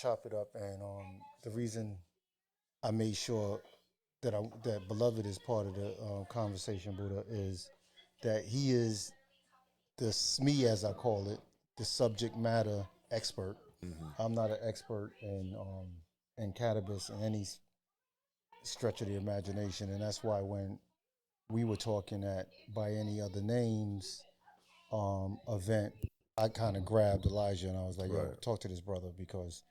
chop it up, and the reason I made sure that Beloved is part of the conversation, Buddha, is that he is the SME, as I call it, the subject matter expert. I'm not an expert in cannabis in any stretch of the imagination, and that's why when we were talking at By Any Other Names event, I kind of grabbed Elijah and I was like, "Yo, Right. talk to this brother because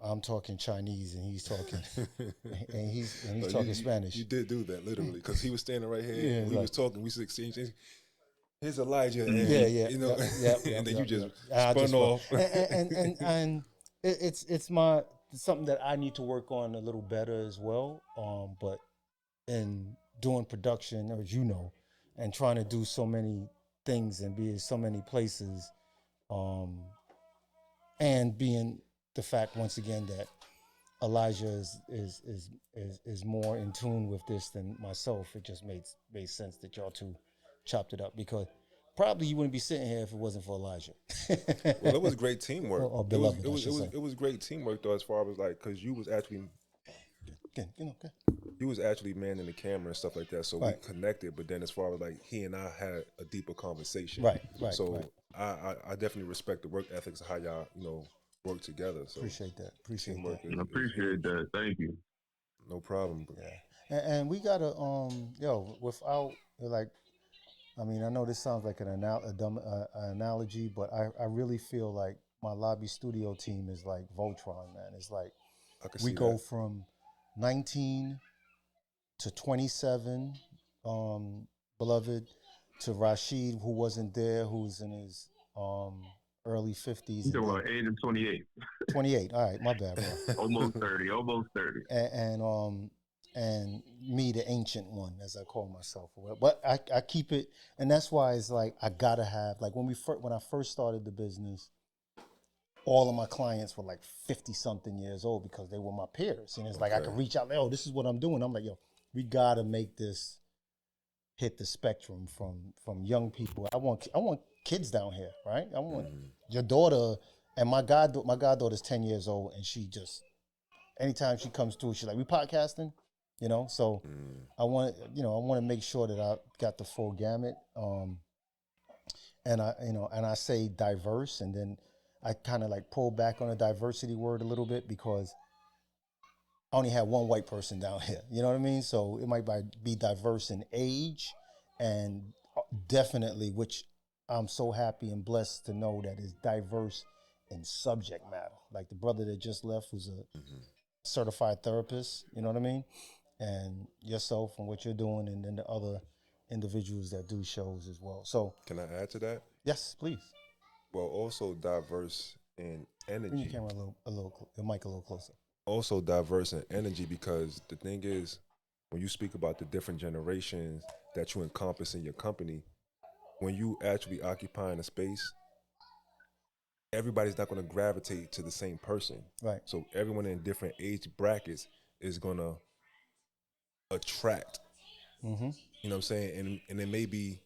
I'm talking Chinese and he's talking and he's So talking Spanish." You did do that literally because he was standing right here. Yeah, and we like- was talking. We was exchanging. Here's Elijah, and Yeah, you know, and then you just I spun off. and it's my it's something that I need to work on a little better as well. But in doing production, as you know, and trying to do so many things and be in so many places, and being the fact once again that Elijah is more in tune with this than myself, it just made sense that y'all two chopped it up because probably you wouldn't be sitting here if it wasn't for Elijah. Well, it was great teamwork. Or Beloved, it was great teamwork though, as far as like because you was actually Okay, okay. you was actually manning the camera and stuff like that, so Right. we connected. But then as far as like he and I had a deeper conversation, Right. So Right. I definitely respect the work ethics of how y'all work together. So Appreciate that. teamwork That. is I appreciate huge. that. Thank you. No problem. Yeah, and we gotta without like, I mean, I know this sounds like a dumb analogy, but I really feel like my lobby studio team is like Voltron, man. It's like I can we see go that. from 19 to 27, Beloved, to Rashid, who wasn't there, who's in his early 50s. You talking about 8 and 28. 28. All right, my bad, bro. Almost 30. Almost 30. And me, the ancient one, as I call myself. But I keep it, and that's why it's like I gotta have like when I first started the business, all of my clients were like 50 something years old because they were my peers, and it's like I could reach out, oh, this is what I'm doing. I'm like, yo, we gotta make this hit the spectrum from young people. I want kids down here, right? I want your daughter, and my goddaughter's 10 years old, and she just anytime she comes through, she's like, we podcasting, so I want to make sure that I got the full gamut, and I say diverse, and then I kind of like pull back on the diversity word a little bit because I only have one white person down here. You know what I mean? So it might be diverse in age, and definitely, which I'm so happy and blessed to know that is diverse in subject matter. Like the brother that just left was a certified therapist. You know what I mean? And yourself and what you're doing, and then the other individuals that do shows as well. So Can I add to that? yes, please. Well, also diverse in Bring your energy. camera the mic a little closer. Also diverse in energy because the thing is, when you speak about the different generations that you encompass in your company, when you actually occupying a space, everybody's not going to gravitate to the same person. Right. So everyone in different age brackets is going to attract. Mm-hmm. You know what I'm saying? And it may be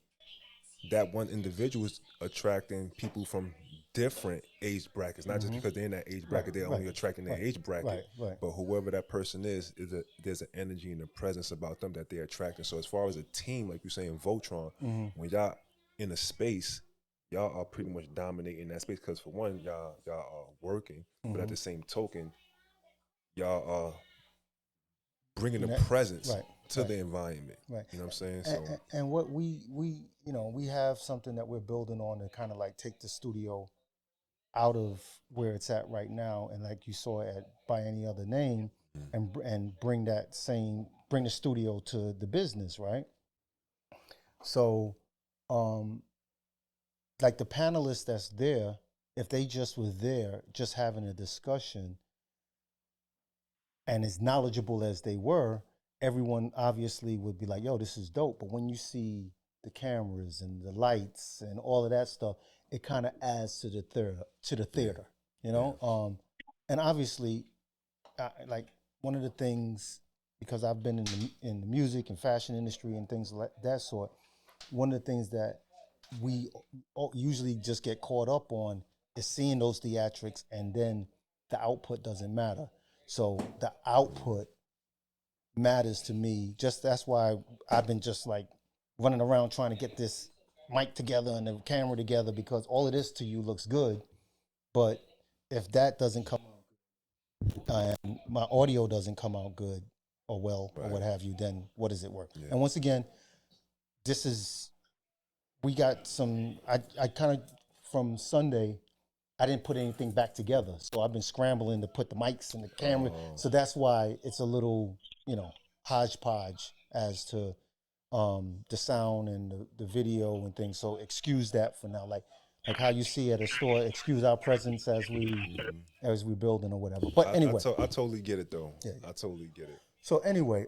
that one individual is attracting people from different age brackets, not just because they're in that age bracket, they're only attracting their age bracket. Right. But whoever that person is there's an energy and a presence about them that they're attracting. So as far as a team, like you say in Voltron, when y'all in a space, y'all are pretty much dominating that space because for one, y'all are working, but at the same token, y'all are bringing a presence to the environment. Right. You know what I'm saying? So And what we have something that we're building on to kind of like take the studio out of where it's at right now, and like you saw at By Any Other Name, and bring the studio to the business, right? So, like the panelists that's there, if they just were there, just having a discussion, and as knowledgeable as they were, everyone obviously would be like, yo, this is dope. But when you see the cameras and the lights and all of that stuff, it kind of adds to the theater, and obviously, like one of the things, because I've been in the music and fashion industry and things like that sort, one of the things that we usually just get caught up on is seeing those theatrics and then the output doesn't matter. So the output matters to me. Just that's why I've been just like running around trying to get this mic together and the camera together, because all of this to you looks good, but if that doesn't come out and my audio doesn't come out good or well or what have you, then what is it worth? Yeah. And once again, this is, we got some, I kind of, from Sunday, I didn't put anything back together. So I've been scrambling to put the mics and the camera. So that's why it's a little, hodgepodge as to the sound and the video and things. So excuse that for now. Like how you see at a store, excuse our presence as we building or whatever. But anyway. I totally get it though. Yeah. I totally get it. So anyway,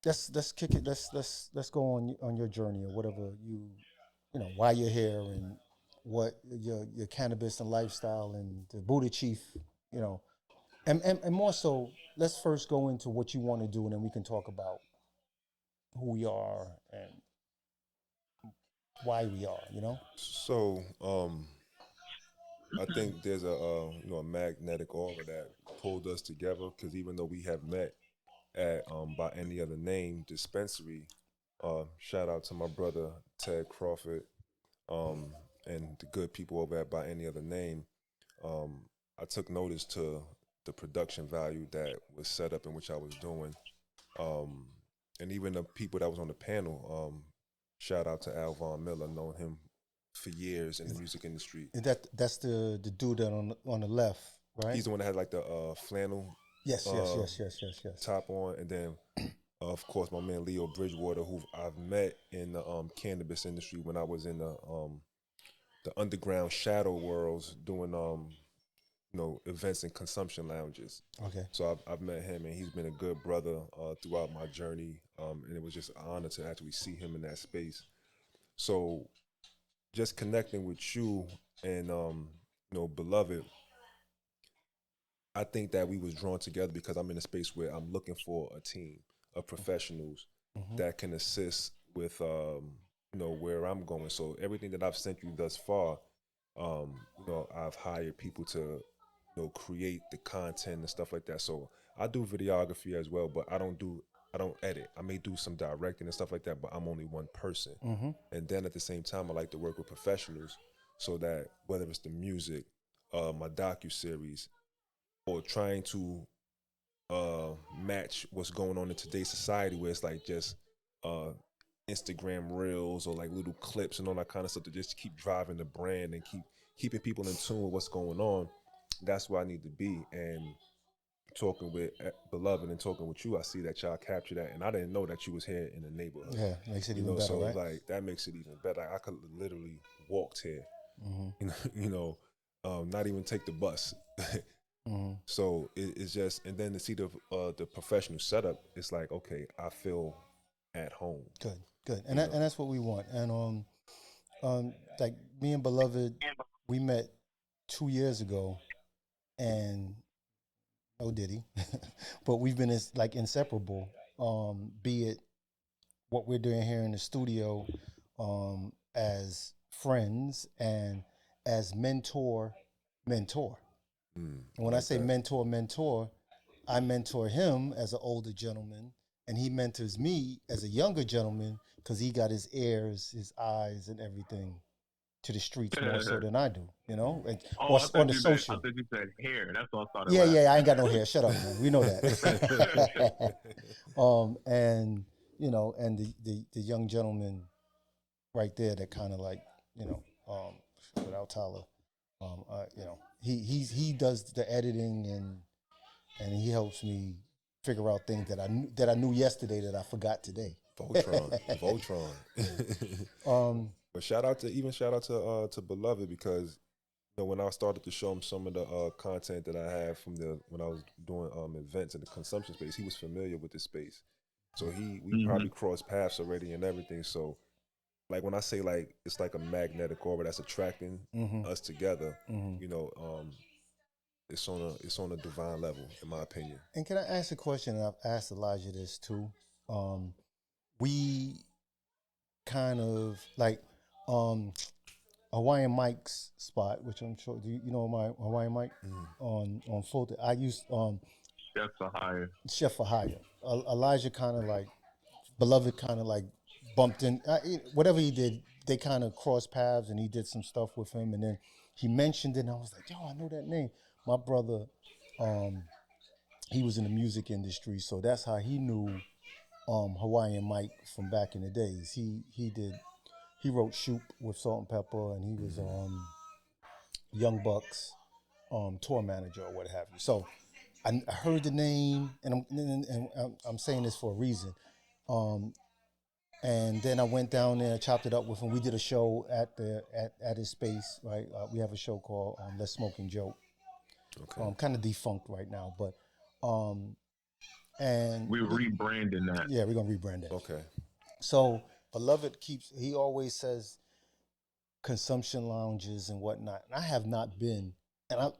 let's kick it. Let's go on your journey or whatever why you're here and what your cannabis and lifestyle and the Buddah Chief, and more so, let's first go into what you want to do, and then we can talk about who we are and why we are, So, I think there's a magnetic aura that pulled us together, because even though we have met at by any other name dispensary, shout out to my brother Ted Crawford, and the good people over at By Any Other Name, I took notice to the production value that was set up in which I was doing. And even the people that was on the panel, shout out to Al Von Miller, known him for years in the music industry. That's the dude that on the left, right? He's the one that had like the flannel. Yes. Top on, and then of course my man Leo Bridgewater, who I've met in the cannabis industry when I was in the underground shadow worlds doing events and consumption lounges. Okay. So I've met him, and he's been a good brother throughout my journey, and it was just an honor to actually see him in that space. So just connecting with you and Beloved, I think that we was drawn together because I'm in a space where I'm looking for a team of professionals that can assist with where I'm going. So everything that I've sent you thus far, I've hired people to create the content and stuff like that. So I do videography as well, but I don't edit. I may do some directing and stuff like that, but I'm only one person. And then at the same time, I like to work with professionals, so that whether it's the music, my docuseries, or trying to match what's going on in today's society, where it's like just Instagram reels or like little clips and all that kind of stuff, to just keep driving the brand and keeping people in tune with what's going on. That's where I need to be. And talking with Beloved and talking with you, I see that y'all capture that, and I didn't know that you was here in the neighborhood. Yeah, makes it even better, so right? like that makes it even better. I could literally walked here, not even take the bus. So it's just, and then to see the professional setup, it's like, okay, I feel at home. Good, and that's what we want. And like me and Beloved, we met 2 years ago, and no Diddy, but we've been inseparable. Be it what we're doing here in the studio, as friends and as mentor. And when I say mentor, I mentor him as an older gentleman, and he mentors me as a younger gentleman, because he got his ears, his eyes, and everything to the streets more so than I do, and, or on the social. I thought you said hair. That's what I thought. Yeah, I ain't got no hair. Shut up, man. We know that. And and the young gentleman right there that kind of like, without Tyler, he does the editing and he helps me figure out things that I knew yesterday that I forgot today. Voltron. But shout out to Beloved, because when I started to show him some of the content that I have from when I was doing events in the consumption space, he was familiar with the space. So we probably crossed paths already and everything. So like when I say like it's like a magnetic aura that's attracting us together, it's on a divine level, in my opinion. And can I ask a question? And I've asked Elijah this too. We kind of like Hawaiian Mike's spot, which I'm sure you know my Hawaiian Mike on Fulton. I used Chef for hire. Chef for Hire. Elijah kind of like Beloved kind of like bumped in whatever he did. They kind of crossed paths, and he did some stuff with him, and then he mentioned it, and I was like, yo, I know that name. My brother, he was in the music industry, so that's how he knew Hawaiian Mike from back in the days. He wrote Shoop with Salt and Pepper, and he was Young Bucks tour manager or what have you. So I heard the name, and I'm saying this for a reason. And then I went down there, chopped it up with him. We did a show at his space, right? We have a show called Let's Smoke and Joke. Okay. Kind of defunct right now, but and We're rebranding that. yeah, we're gonna rebrand it. Okay. So Beloved he always says consumption lounges and whatnot. And I have not been, and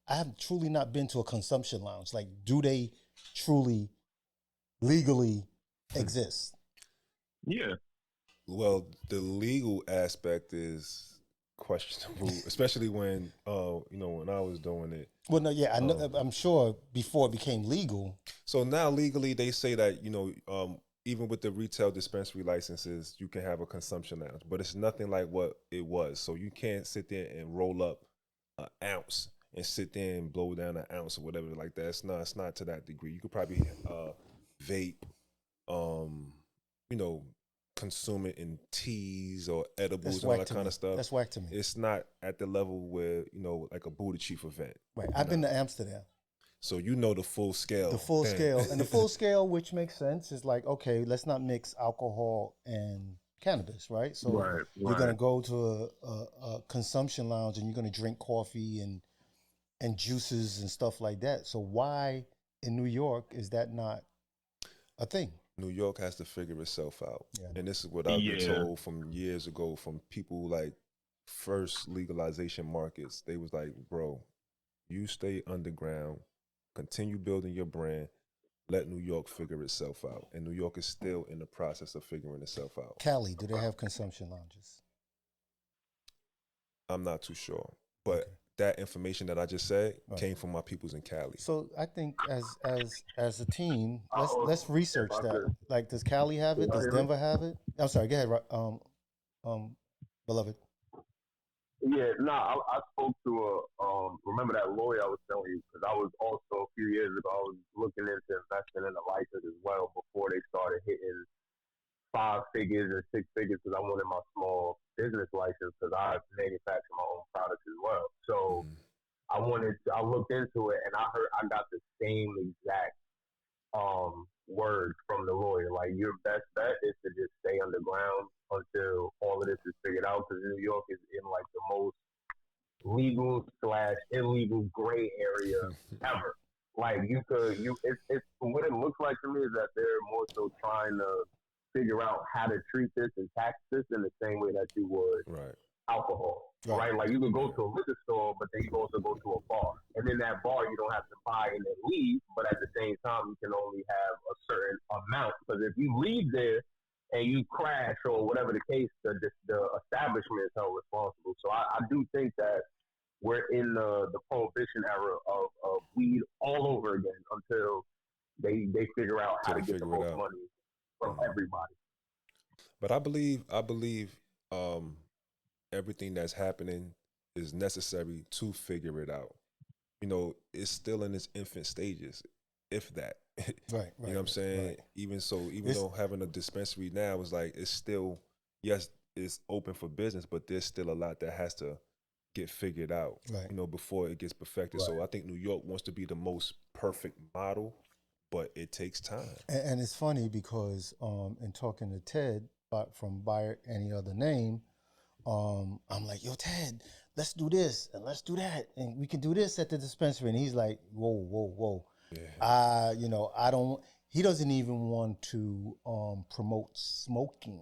I have truly not been to a consumption lounge. Like, do they truly legally exist? Yeah. Well, the legal aspect is questionable, especially when when I was doing it. Well, no, yeah, I know. I'm sure before it became legal. So now legally, they say that even with the retail dispensary licenses, you can have a consumption lounge, but it's nothing like what it was. So you can't sit there and roll up an ounce and sit there and blow down an ounce or whatever like that. It's not to that degree. You could probably vape, consume it in teas or edibles and all that kind of stuff. That's whack to me. It's not at the level where, like a Buddha Chief event. Right. I've been to Amsterdam. So the full scale. The full scale. And the full scale, which makes sense, is like, okay, let's not mix alcohol and cannabis, right? So you're going to go to a consumption lounge and you're going to drink coffee and juices and stuff like that. So why in New York is that not a thing? New York has to figure itself out. Yeah. And this is what I've been told from years ago from people like first legalization markets. They was like, bro, you stay underground, continue building your brand, let New York figure itself out. And New York is still in the process of figuring itself out. Cali, do they have consumption lounges? I'm not too sure. But that information that I just said came from my peoples in Cali. So I think as a team, let's research that. Like, does Cali have it? Does Denver have it? I'm sorry. Go ahead, Beloved. Yeah, I spoke to remember that lawyer I was telling you, because I was also a few years ago, I was looking into investing in a license as well before they started hitting 5 figures and 6 figures, because I wanted my small business license because I manufacture my own products as well. So I looked into it, and I got the same exact words from the lawyer. Like, your best bet is to just stay underground until all of this is figured out, because New York is in like the most legal/illegal gray area ever. Like, it's what it looks like to me is that they're more so trying to figure out how to treat this and tax this in the same way that you would alcohol, right? Like, you could go to a liquor store, but then you also go to a bar, and in that bar you don't have to buy and then leave, but at the same time you can only have a certain amount, because if you leave there and you crash or whatever the case, the establishment is held responsible. So I do think that we're in the prohibition era of weed all over again until they figure out how to get the most money from everybody. But I believe everything that's happening is necessary to figure it out. It's still in its infant stages, if that. Right. You know what I'm saying? Right. Even though having a dispensary now is like, it's still, yes, it's open for business, but there's still a lot that has to get figured out, before it gets perfected. Right. So I think New York wants to be the most perfect model, but it takes time. And it's funny because in talking to Ted from Buy Any Other Name, I'm like, yo, Ted, let's do this and let's do that, and we can do this at the dispensary. And he's like, whoa. Yeah. He doesn't even want to promote smoking.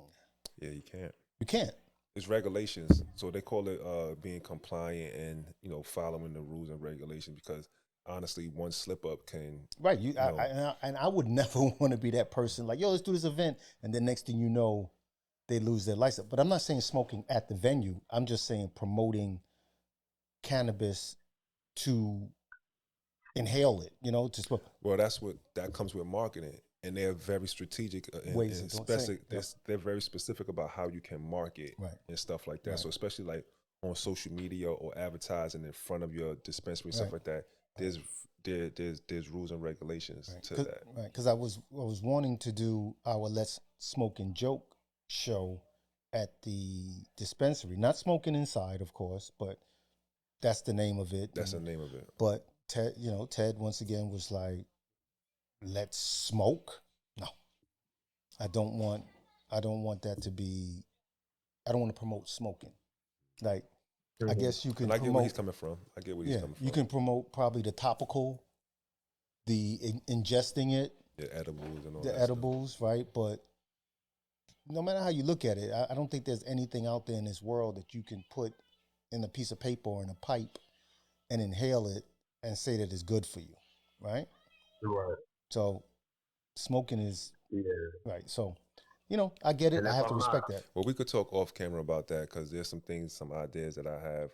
Yeah, you can't. You can't. It's regulations. So they call it being compliant and, following the rules and regulations, because honestly, one slip up can. Right. I would never want to be that person like, yo, let's do this event. And then next thing you know, they lose their license. But I'm not saying smoking at the venue. I'm just saying promoting cannabis to inhale it, you know, to smoke. Well, that comes with marketing, and they're very strategic Ways and of doing specific. things. They're very specific about how you can market Right. and stuff like that. Right. So especially like on social media or advertising in front of your dispensary and stuff Right. like that, there's rules and regulations to that. Right, because I was wanting to do our Let's Smoke and Joke show at the dispensary. Not smoking inside, of course, but that's the name of it. That's the name of it. But Ted once again was like, "Let's smoke." No, I don't want that to be. I don't want to promote smoking. Like, I guess you can. And I get where promote, he's coming from. I get where he's coming from. you can promote probably the topical, the ingesting it, The edibles and all the that edibles, right? But no matter how you look at it, I don't think there's anything out there in this world that you can put in a piece of paper or in a pipe and inhale it and say that it's good for you, right? Right. So smoking is Yeah. right. So, I get it. And I if have to I'm respect not- that. Well, we could talk off camera about that because there's some things, some ideas that I have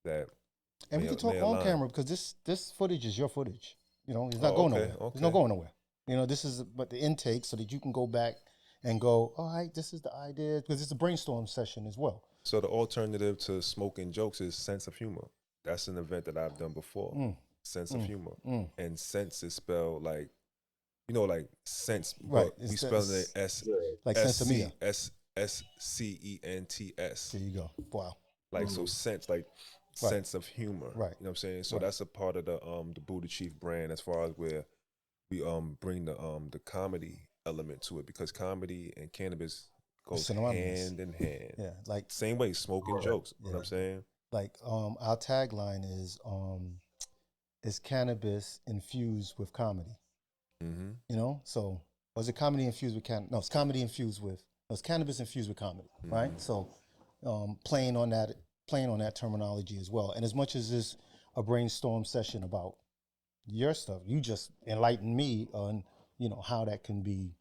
that. And we may- can talk may on align. camera because this footage is your footage. It's not Oh, going okay, nowhere. It's not okay. going nowhere. This is but the intake so that you can go back and go, all right, this is the idea, because it's a brainstorm session as well. So the alternative to smoking jokes is sense of humor. That's an event that I've done before. Sense of humor. And sense is spelled like, like sense. Right. But we spell it S Like sensimilla. SCENTS. There you go. Wow. Like so sense, like Right. sense of humor. Right. You know what I'm saying? So Right. that's a part of the Buddha Chief brand as far as where we bring the comedy element to it, because comedy and cannabis goes synonymous. hand in hand. Yeah. Like Same way, smoking jokes. You know what I'm saying? our tagline is cannabis infused with comedy. Mm-hmm. So was it comedy infused with no, it's comedy infused with it's cannabis infused with comedy, right? So playing on that terminology as well. And as much as this a brainstorm session about your stuff, you just enlightened me on how that can be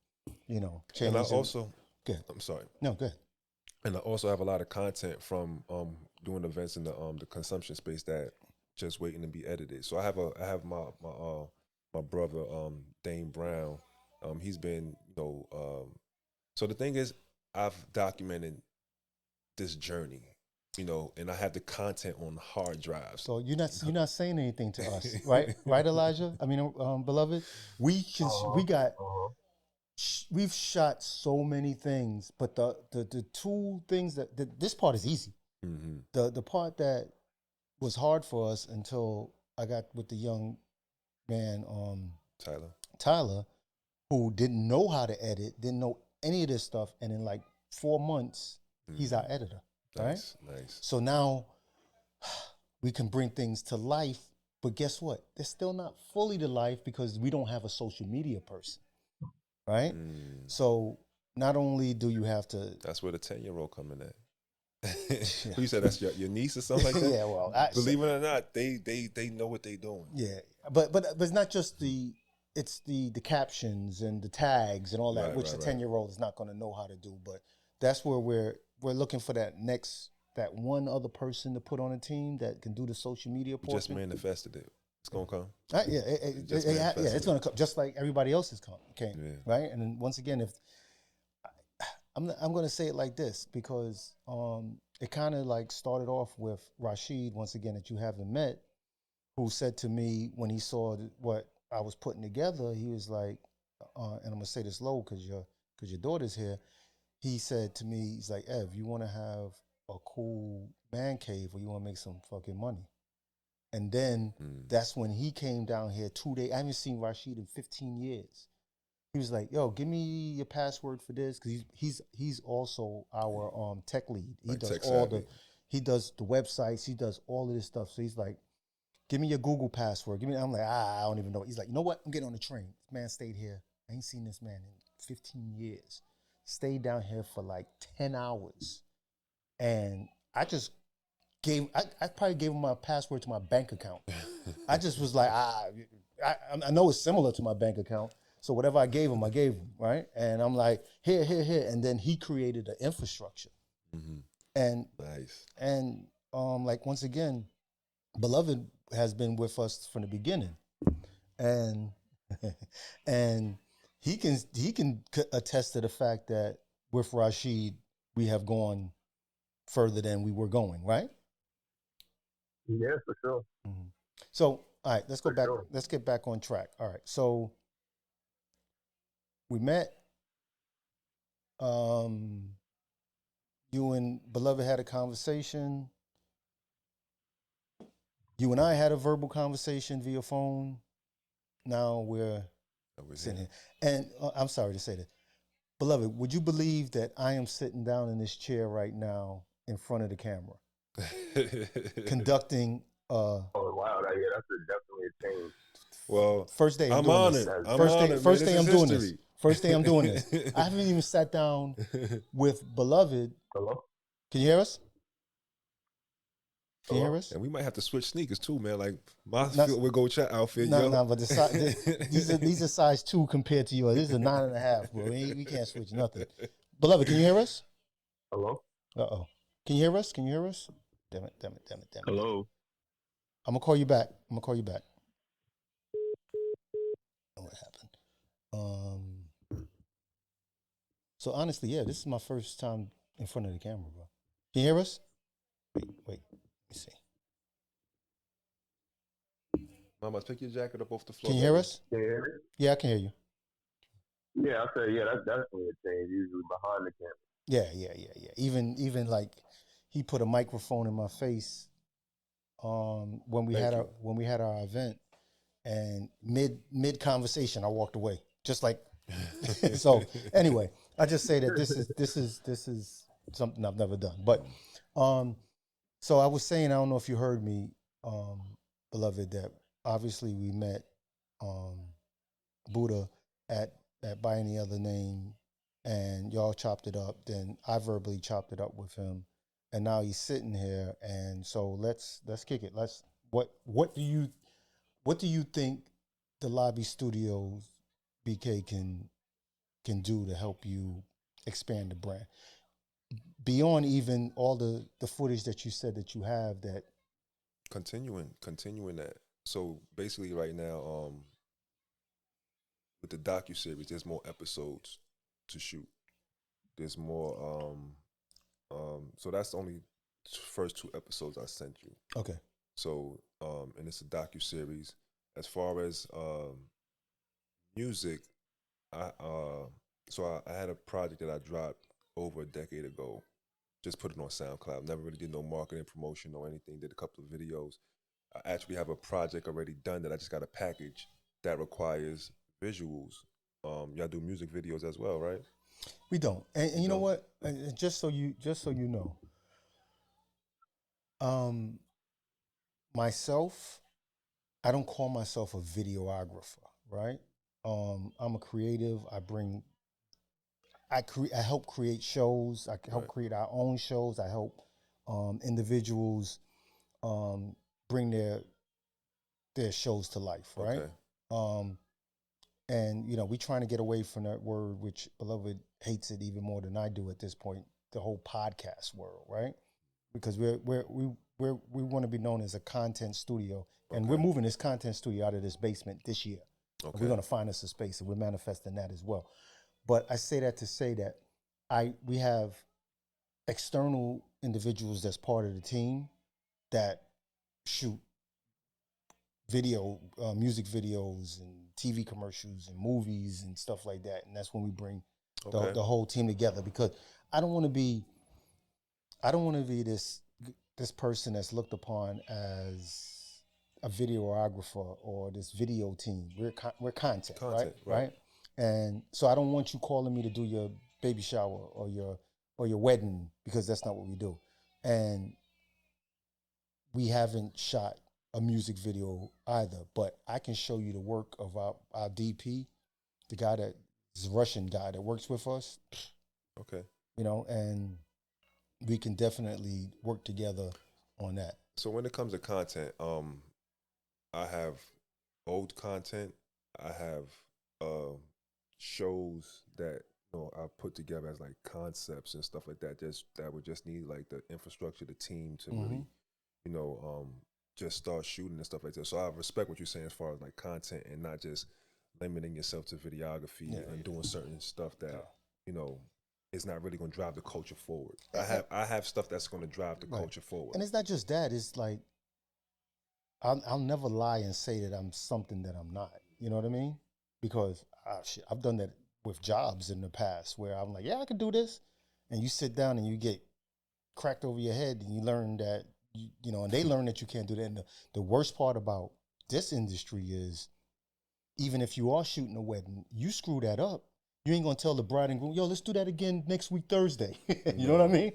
changed. And I also good. I'm sorry. No, good. And I also have a lot of content from doing events in the consumption space that just waiting to be edited. So I have my brother Dane Brown. He's been so the thing is, I've documented this journey, and I have the content on hard drives. So you're not saying anything to us, right? Right, Elijah? I mean, beloved, we've shot so many things, but the two things that this part is easy. Mm-hmm. The part that was hard for us until I got with the young man, Tyler, who didn't know how to edit, didn't know any of this stuff, and in like 4 months, he's our editor, right? Nice. So now we can bring things to life, but guess what? They're still not fully to life because we don't have a social media person, right? So not only do you have to... That's where the 10-year-old coming at. You said that's your niece or something like that? Yeah, well, believe it or not, they know what they doing. Yeah, but it's not just it's the captions and the tags and all that, which the 10-year-old is not going to know how to do. But that's where we're looking for that one other person to put on a team that can do the social media portion. Just manifested it. It's gonna come. It's gonna come just like everybody else is coming. Okay, right. And then once again, if I'm gonna say it like this, because it kind of like started off with Rashid, once again, that you haven't met, who said to me when he saw what I was putting together, he was like, and I'm gonna say this low because your daughter's here. He said to me, he's like, Ev, you want to have a cool man cave or you want to make some fucking money? And then that's when he came down here 2 days. I haven't seen Rashid in 15 years. He was like, yo, give me your password for this, because he's also our tech lead. He does he does the websites, he does all of this stuff. So he's like, give me your Google password. I'm like, I don't even know. He's like, you know what? I'm getting on the train. This man stayed here. I ain't seen this man in 15 years. Stayed down here for like 10 hours. And I just I probably gave him my password to my bank account. I just was like, I know it's similar to my bank account, So whatever I gave him, right? And I'm like, here, and then he created an infrastructure. Mm-hmm. And Nice. and like once again, Beloved has been with us from the beginning, and and he can attest to the fact that with Rashid we have gone further than we were going, right? Yeah, for sure. Mm-hmm. So all right, let's go For back. sure. Let's get back on track. All right, so we met. You and Beloved had a conversation. You and I had a verbal conversation via phone. Now we're sitting here. And I'm sorry to say this. Beloved, would you believe that I am sitting down in this chair right now in front of the camera, conducting Oh wow, that's definitely a change. Well, first day I'm doing on this. it. I'm First on day, it. first man. day I'm This is doing this. history. First day I'm doing this. I haven't even sat down with Beloved. Hello? Can you hear us? Can you hear us? And we might have to switch sneakers too, man. Like my Not- field with go chat outfit. No, yo. no, but these are size 2 compared to yours. This is a 9.5, bro. We can't switch nothing. Beloved, can you hear us? Hello? Uh-oh. Can you hear us? Can you hear us? Damn it. Hello. I'm gonna call you back. What happened? So honestly, yeah, this is my first time in front of the camera, bro. Can you hear us? Wait. Let me see. Mama, pick your jacket up off the floor. Can you hear us? Can you hear me? Yeah, I can hear you. Yeah, I said, yeah, that's definitely a change, usually behind the camera. Yeah. Even like he put a microphone in my face when we had our event, and mid conversation I walked away. Just like so anyway, I just say that this is something I've never done. But so I was saying, I don't know if you heard me, Beloved, that obviously we met Buddah at by any other name, and y'all chopped it up. Then I verbally chopped it up with him, and now he's sitting here. And so let's kick it. What do you think the Lobby Studios BK can do to help you expand the brand beyond even all the footage that you said that you have? That continuing that. So basically, right now, with the docuseries, there's more episodes to shoot. There's more. So that's the only first 2 episodes I sent you. okay. So, and it's a docuseries. As far as music, I had a project that I dropped over a decade ago. Just put it on SoundCloud. Never really did no marketing, promotion, or anything. Did a couple of videos. I actually have a project already done that I just got a package that requires visuals. Y'all do music videos as well, right? We don't. And you know what? And just so you know, myself, I don't call myself a videographer, right? I'm a creative. I help create shows. I help create our own shows. I help individuals bring their shows to life, right? Okay. And we're trying to get away from that word, which Beloved hates it even more than I do at this point, the whole podcast world, right? Because we want to be known as a content studio, and we're moving this content studio out of this basement this year. Okay. We're going to find us a space, and we're manifesting that as well. But I say that to say that we have external individuals that's part of the team that shoot music videos and TV commercials and movies and stuff like that, and that's when we bring the whole team together. Because I don't want to be this person that's looked upon as a videographer or this video team. We're content, right? And so I don't want you calling me to do your baby shower or your wedding, because that's not what we do. And we haven't shot a music video either, but I can show you the work of our DP, the guy that is a Russian guy that works with us. Okay. And we can definitely work together on that. So when it comes to content, I have old content, I have shows that I put together as like concepts and stuff like that. Just that would just need like the infrastructure, the team to really, just start shooting and stuff like that. So I respect what you're saying as far as like content and not just limiting yourself to videography and doing certain stuff that is not really going to drive the culture forward. I have stuff that's going to drive the culture forward. And it's not just that. It's like I'll never lie and say that I'm something that I'm not. You know what I mean? Because I've done that with jobs in the past where I'm like, yeah, I can do this. And you sit down and you get cracked over your head and you learn that, and they learn that you can't do that. And the worst part about this industry is even if you are shooting a wedding, you screw that up. You ain't going to tell the bride and groom, yo, let's do that again next week, Thursday. You know what I mean?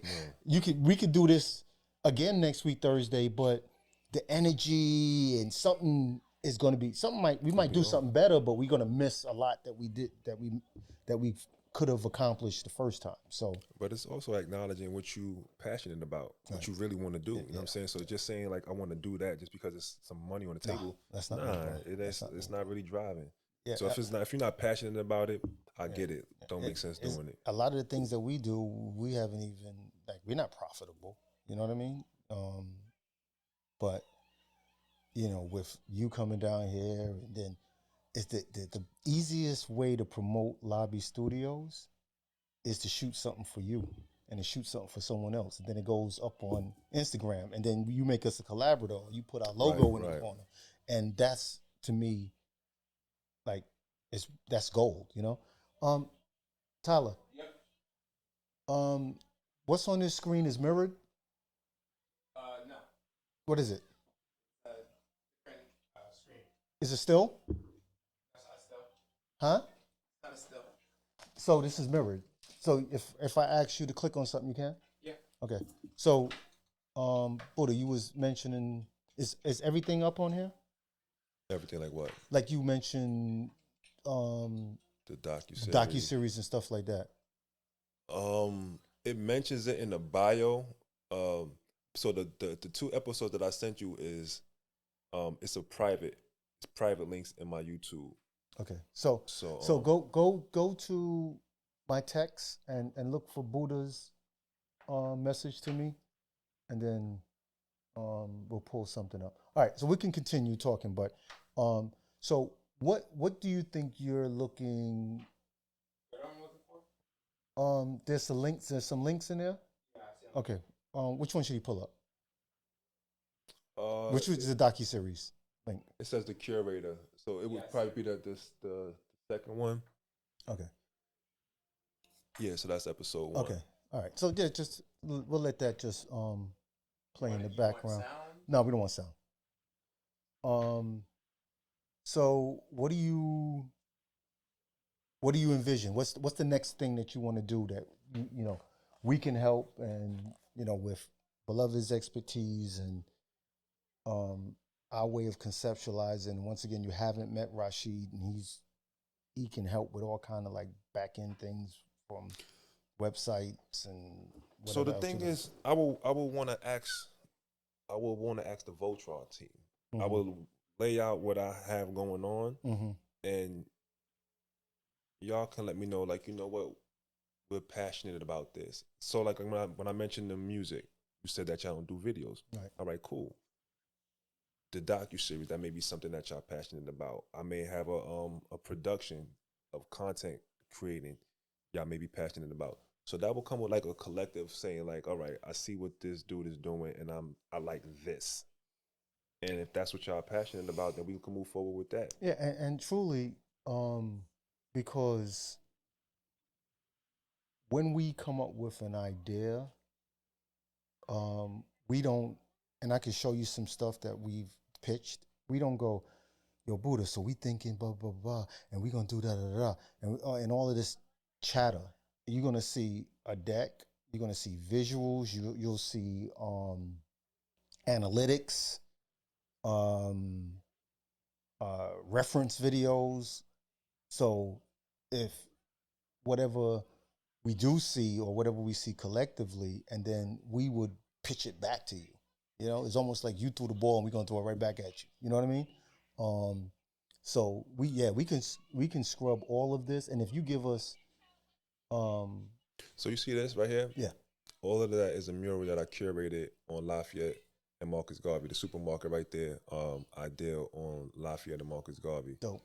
No. We could do this again next week, Thursday, but the energy and something is going to be we might do something better, but we're going to miss a lot that we could have accomplished the first time. So, but it's also acknowledging what you passionate about, what you really want to do. You know what I'm saying? So just saying like I want to do that just because it's some money on the table. That's not. It's not really driving. Yeah, so if you're not passionate about it, I get it. Don't make sense doing it. A lot of the things that we do, we haven't even we're not profitable. You know what I mean? But with you coming down here, and then it's the easiest way to promote Lobby Studios is to shoot something for you and to shoot something for someone else, and then it goes up on Instagram, and then you make us a collaborator. You put our logo in the corner, and that's to me. Like, that's gold, Tyler. Yep. What's on this screen is mirrored? No. What is it? Different screen. Is it still? That's not still. Huh? It's not a still. So this is mirrored. So if I ask you to click on something, you can? Yeah. Okay. So, Buddah, you was mentioning, is everything up on here? Everything like what? Like you mentioned, the docuseries and stuff like that. It mentions it in the bio. So the 2 episodes that I sent you is, it's private links in my YouTube. Okay, so go to my text and look for Buddha's message to me, and then we'll pull something up. All right, so we can continue talking, but so what do you think you're looking? What I'm looking for? There's some links in there. Yeah, I see. Okay. Which one should you pull up? Which is the docuseries link? It says the curator, so it would probably be the second one. Okay. Yeah, so that's episode 1. Okay. All right. So yeah, we'll let that just play in the background. No, we don't want sound. So what do you envision? What's the next thing that you want to do that we can help, and with Beloved's expertise and our way of conceptualizing. Once again, you haven't met Rashid, and he can help with all kind of like back end things from websites and. So the thing is, I will want to ask the Voltron team. Mm-hmm. I will lay out what I have going on, and y'all can let me know, like, what, we're passionate about this. So like when I mentioned the music, you said that y'all don't do videos. Right. All right, cool. The docuseries, that may be something that y'all passionate about. I may have a production of content creating y'all may be passionate about. So that will come with like a collective saying like, all right, I see what this dude is doing, and I like this. And if that's what y'all are passionate about, then we can move forward with that. Yeah, and truly, because when we come up with an idea, we don't, and I can show you some stuff that we've pitched. We don't go, yo, Buddah, so we thinking blah, blah, blah, and we're going to do da, da, da, and all of this chatter. You're going to see a deck. You're going to see visuals. You'll see analytics, reference videos. So if whatever we do see or whatever we see collectively, and then we would pitch it back to you. It's almost like you threw the ball and we're going to throw it right back at you. You know what I mean? So we can scrub all of this, and if you give us, So you see this right here? yeah, All of that is a mural that I curated on Lafayette and Marcus Garvey, the supermarket right there. I deal on Lafayette and Marcus Garvey. dope.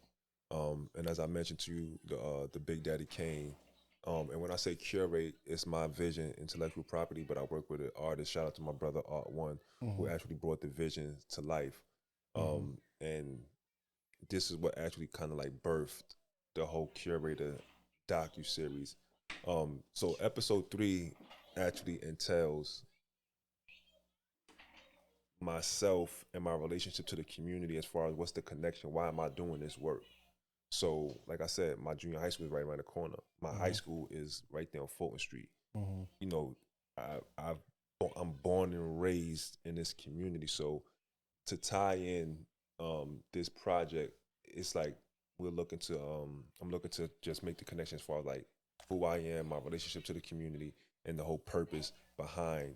And as I mentioned to you, the Big Daddy Kane. And when I say curate, it's my vision, intellectual property, but I work with an artist. Shout out to my brother Art One, who actually brought the vision to life. And this is what actually kind of like birthed the whole curator docu-series. So episode 3 actually entails myself and my relationship to the community as far as what's the connection, why am I doing this work. So like I said, my junior high school is right around the corner. My high school is right there on Fulton Street. You know, I'm born and raised in this community, so to tie in this project, it's like I'm looking to just make the connection as far as like who I am, my relationship to the community, and the whole purpose behind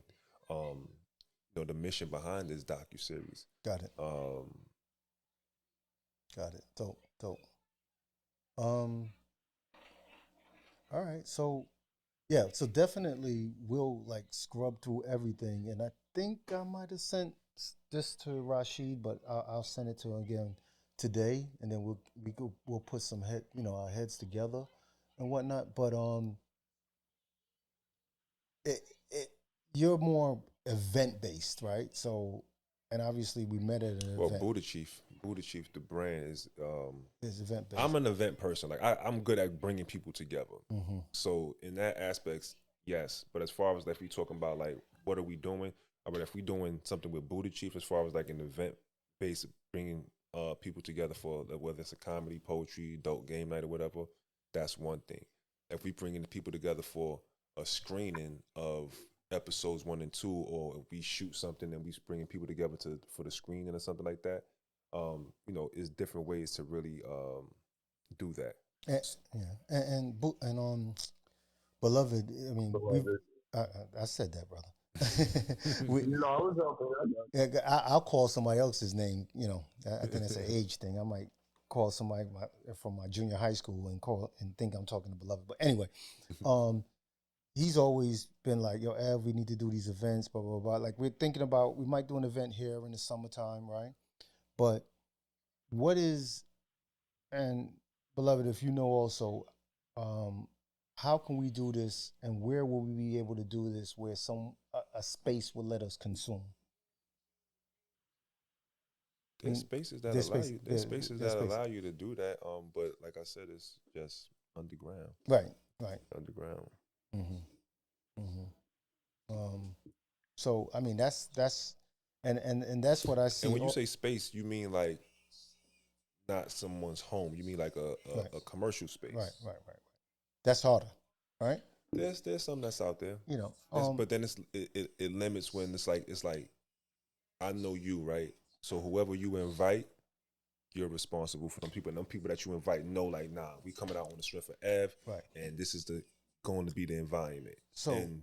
the mission behind this docu-series. Got it. Got it. Dope. All right. So yeah, so definitely we'll like scrub through everything, and I think I might have sent this to Rashid, but I'll send it to him again today, and then we'll put some our heads together and whatnot. But you're more event based, right? So, and obviously we met at an Well, event. Buddah Chief, the brand is Event based. I'm an event person. Like I'm good at bringing people together. So in that aspects, yes. But as far as like if we talking about like what are we doing? I mean, if we doing something with Buddah Chief, as far as like an event based, bringing people together for whether it's a comedy, poetry, adult game night or whatever, that's one thing. If we bringing the people together for a screening of episodes 1 and 2, or if we shoot something and we bringing people together for the screening or something like that, is different ways to really do that. And beloved. I mean, Beloved. I said that, brother. I was helping. I'll call somebody else's name. I think that's an age thing. I might call somebody from my junior high school and think I'm talking to Beloved. But anyway, he's always been like, yo, Ev, we need to do these events, blah, blah, blah. Like, we're thinking about, we might do an event here in the summertime, right? But and Beloved, if you know also, how can we do this, and where will we be able to do this where a space will let us consume? There's spaces that allow you to do that. But like I said, it's just underground. Right. Underground. So I mean that's and that's what I see. And when you say space, you mean like not someone's home. You mean like a commercial space. Right. That's harder, right? There's some that's out there. But then it limits when it's like I know you, right? So whoever you invite, you're responsible for them people. And them people that you invite know, like, nah, we coming out on the strength of Ev, right? And this is going to be the environment. So and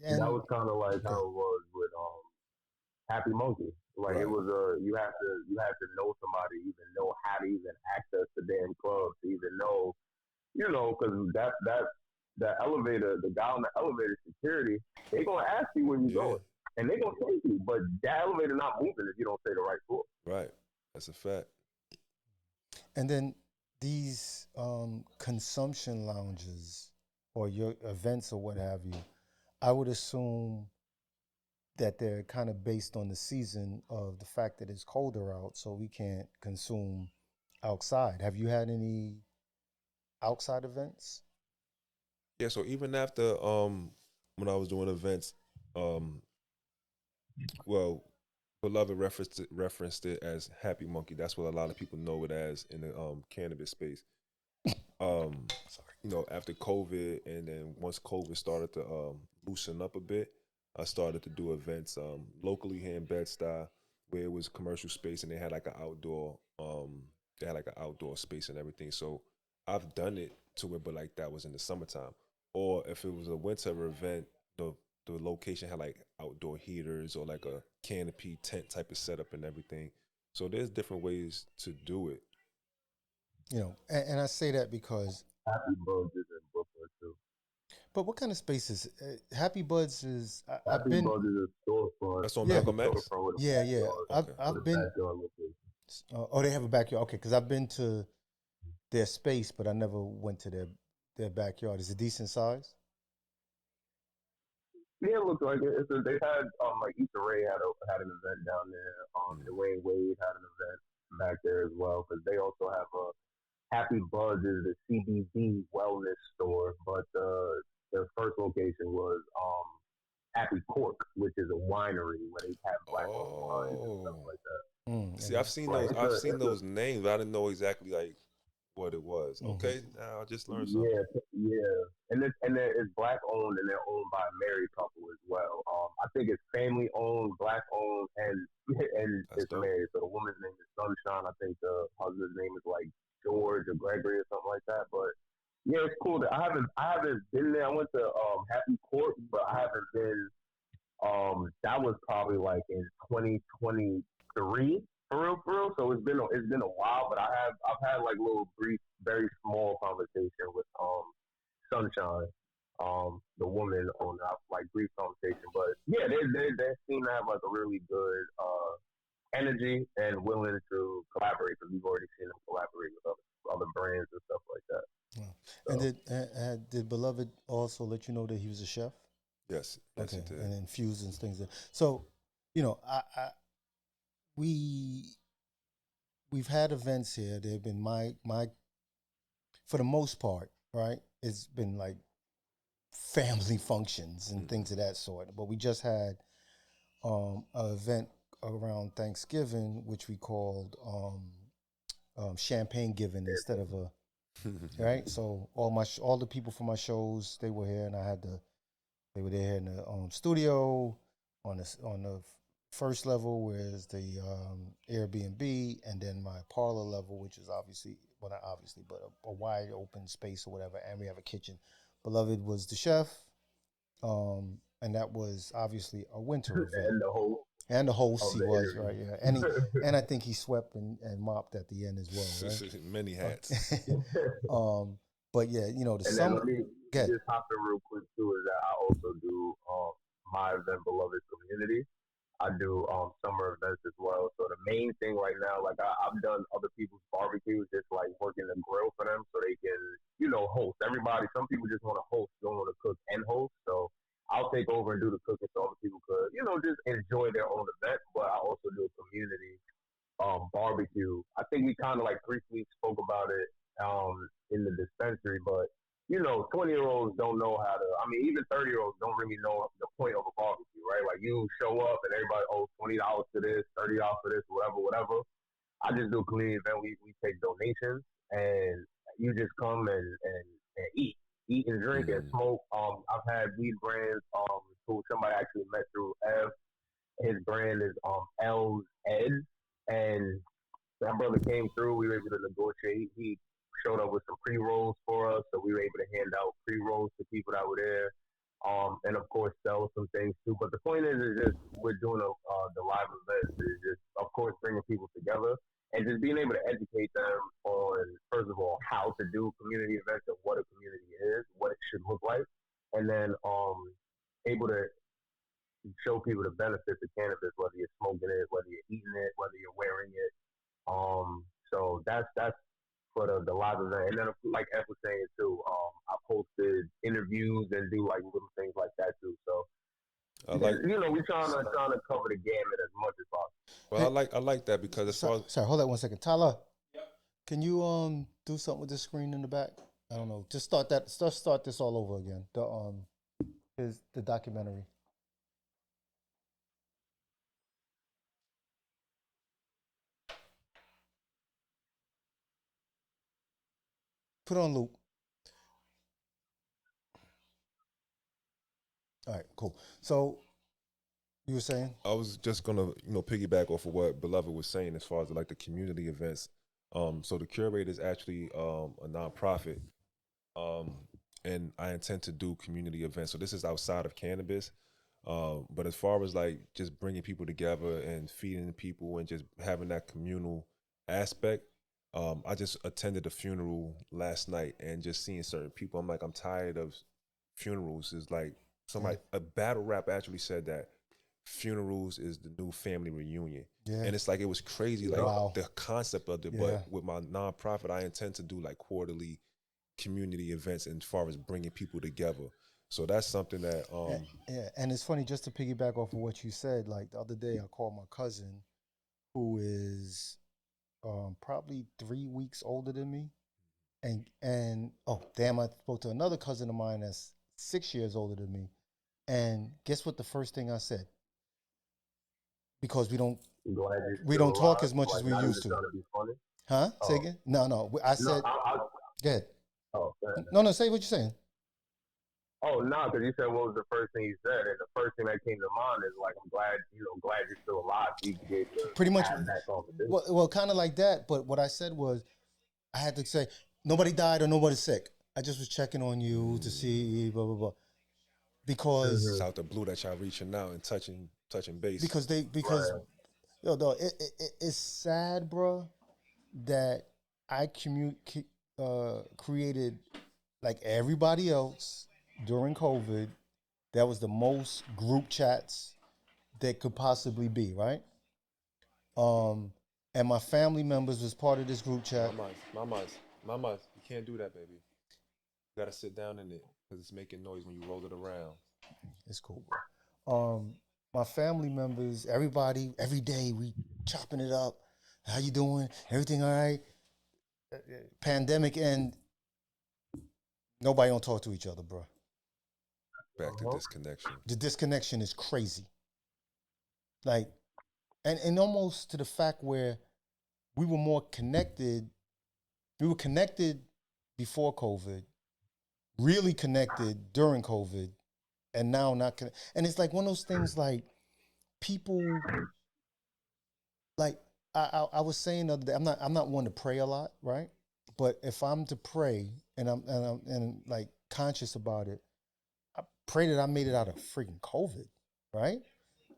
that was kind of like how it was with Happy Monkey. Like It was you have to know somebody, even know how to even access the damn club, to even know, because that elevator, the guy on the elevator security, they gonna ask you where you going. And they're going to take you, but that elevator not moving if you don't say the right floor. Right. That's a fact. And then these consumption lounges or your events or what have you, I would assume that they're kind of based on the season of the fact that it's colder out, so we can't consume outside. Have you had any outside events? Yeah, so even after when I was doing events, well, Beloved referenced it as Happy Monkey. That's what a lot of people know it as in the cannabis space. After COVID, and then once COVID started to loosen up a bit, I started to do events locally here in Bed-Stuy, where it was commercial space, and they had like an outdoor space and everything. So I've done it to it, but like that was in the summertime. Or if it was a winter event, the location had like outdoor heaters or like a canopy tent type of setup and everything. So there's different ways to do it. You know, and I say that because Happy Buds is in Brooklyn too. but what kind of spaces? Happy Buds is. I've Happy been. Buds is a storefront. That's on Yeah. Malcolm X. Storefront with a Yeah, backyard. Okay. I've With a been. backyard location. Oh, they have a backyard. Okay, because I've been to their space, but I never went to their backyard. Is it decent size? Yeah, it looks like it. They had like Issa Rae had an event down there. Dwayne Wade had an event back there as well because they also have a Happy Buzz is the CBD wellness store, but their first location was Happy Cork, which is a winery where they have black wines and stuff like that. See, I've seen Right. those. I've seen those names. But I didn't know exactly like what it was. Okay, now I just learned something. Yeah, and it's black owned and they're owned by a married couple as well. I think it's family owned, black owned, and That's it's dope. married. So the woman's name is Sunshine. I think the husband's name is like George or Gregory or something like that. But yeah, it's cool. I haven't been there. I went to Happy Court, but I haven't been. That was probably like in 2023. For real. So it's been a while, but I've had like little brief, very small conversation with Sunshine, the woman on like brief conversation. But yeah, they seem to have like a really good energy and willing to collaborate because we've already seen them collaborate with other brands and stuff like that. Yeah. So. And did Beloved also let you know that he was a chef? Yes, Okay, it did. and infusions things. So, you know, we've had events here. They've been my for the most part, right? It's been like family functions and things of that sort. But we just had an event around Thanksgiving, which we called champagne giving instead of a right. So all the people from my shows, they were here, and they were there in the studio on the first level, where's the Airbnb, and then my parlor level, which is obviously, well, not obviously, but a wide open space or whatever, and we have a kitchen. Beloved was the chef, and that was obviously a winter event. And the host he was, right, yeah. And I think he swept and mopped at the end as well, right? Many hats. But yeah, you know, the summer. Let me just hop in real quick too, is that I also do my event, Beloved Community. I do summer events as well. So the main thing right now, like I've done other people's barbecues, just like working the grill for them so they can, you know, host. Everybody, some people just want to host, don't want to cook and host. So I'll take over and do the cooking so other people could, you know, just enjoy their own event. But I also do a community barbecue. I think we kind of like briefly spoke about it in the dispensary, but you know, 20-year-olds don't know how to, I mean, even 30-year-olds don't really know the point of a barbecue, right? Like you show up and everybody owes $20 for this, $30 for this, whatever. I just do a community event. We take donations and you just come and eat and drink and smoke. I've had weed brands who somebody actually met through Ev. His brand is L's Ed, and that brother came through. We were able to negotiate. He showed up with some pre-rolls for us, so we were able to hand out pre-rolls to people that were there, and of course sell some things too. But the point is just we're doing the live events is just, of course, bringing people together and just being able to educate them on, first of all, how to do community events and what a community is, what it should look like, and then able to show people the benefits of cannabis, whether you're smoking it, whether you're eating it, whether you're wearing it. So that's for the live event. And then, like F was saying too, I posted interviews and do like little things like that too. So, you know, we're trying to cover the gamut as much as possible. Well, I like that because as far as sorry, hold on 1 second, Tyler. Yep. Can you do something with the screen in the back? I don't know. Just start this all over again. Is the documentary. Put on loop. All right, cool. So you were saying? I was just gonna, piggyback off of what Beloved was saying as far as like the community events. So the Curate is actually a nonprofit, and I intend to do community events. So this is outside of cannabis. But as far as like just bringing people together and feeding people and just having that communal aspect, I just attended a funeral last night and just seeing certain people. I'm like, I'm tired of funerals. Is like somebody, a battle rap actually said that funerals is the new family reunion. Yeah. And it's like, it was crazy, like Wow. the concept of it. Yeah. But with my nonprofit, I intend to do like quarterly community events as far as bringing people together. So that's something that yeah, and it's funny, just to piggyback off of what you said. Like the other day, I called my cousin, who is probably 3 weeks older than me, and oh damn, I spoke to another cousin of mine that's 6 years older than me, and guess what? The first thing I said, because we don't talk as much as we used to. Huh? Say again? No. I said. Go ahead. Oh, no. Say what you're saying. Oh no, because you said what was the first thing you said, and the first thing that came to mind is like, I'm glad you're still alive. You get to pretty much have that conversation. Well, kind of like that. But what I said was, I had to say nobody died or nobody's sick. I just was checking on you to see blah blah blah. Because it's out the blue that y'all reaching out and touching base. Because it's sad, bro, that I created like everybody else during COVID. That was the most group chats that could possibly be, right? And my family members was part of this group chat. Mamas, you can't do that, baby. You gotta sit down in it because it's making noise when you roll it around. It's cool. My family members, everybody, every day we chopping it up. How you doing? Everything all right? Pandemic and nobody don't talk to each other, bro. Back to disconnection. The disconnection is crazy. Like, and almost to the fact where we were more connected. We were connected before COVID, really connected during COVID, and now not connected. And it's like one of those things like people, like I was saying the other day, I'm not one to pray a lot, right? But if I'm to pray and I'm like conscious about it, I pray that I made it out of freaking COVID, right?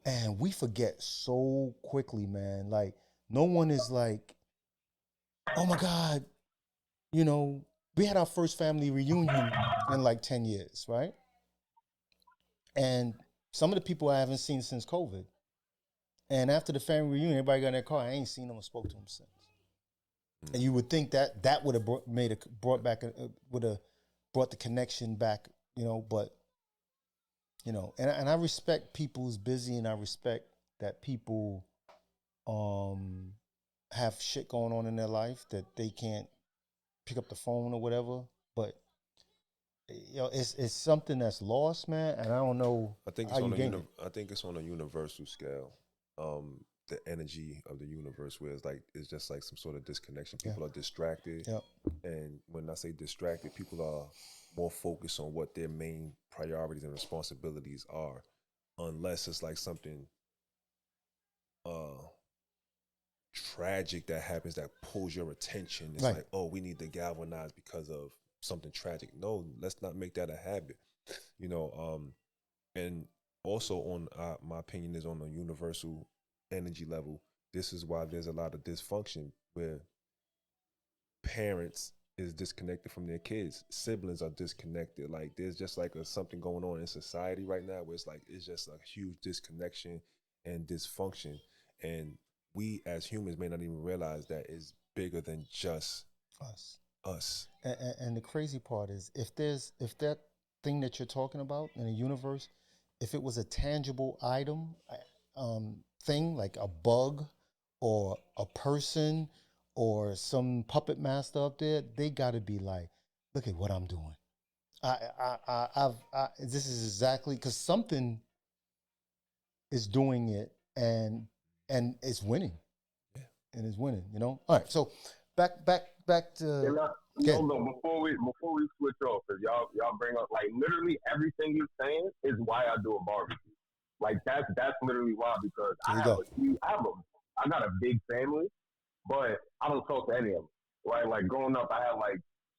And we forget so quickly, man. Like no one is like, oh my God, we had our first family reunion in like 10 years, right? And some of the people I haven't seen since COVID. And after the family reunion, everybody got in their car. I ain't seen them or spoke to them since. And you would think that would have brought the connection back, but and I respect people's busy, and I respect that people have shit going on in their life that they can't pick up the phone or whatever. But it's something that's lost, man, and I don't know. I think it's on a universal scale. The energy of the universe, where it's just like some sort of disconnection. People are distracted, and when I say distracted, people are more focused on what their main priorities and responsibilities are, unless it's like something tragic that happens that pulls your attention. It's like, oh, we need to galvanize because of something tragic. No, let's not make that a habit, and also on my opinion is on a universal energy level. This is why there's a lot of dysfunction where parents is disconnected from their kids, siblings are disconnected. Like there's just like something going on in society right now where it's just a huge disconnection and dysfunction, and we as humans may not even realize that it's bigger than just us. And the crazy part is if that thing that you're talking about in the universe, if it was a tangible item, thing like a bug or a person or some puppet master up there, they got to be like, look at what I'm doing. This is exactly because something is doing it and it's winning. Yeah. And it's winning, All right, so back to. Hold on, before we switch off, because y'all bring up like literally everything you're saying is why I do a barbecue. Like that's literally why, because I got a big family, but I don't talk to any of them. Right? Like growing up, I had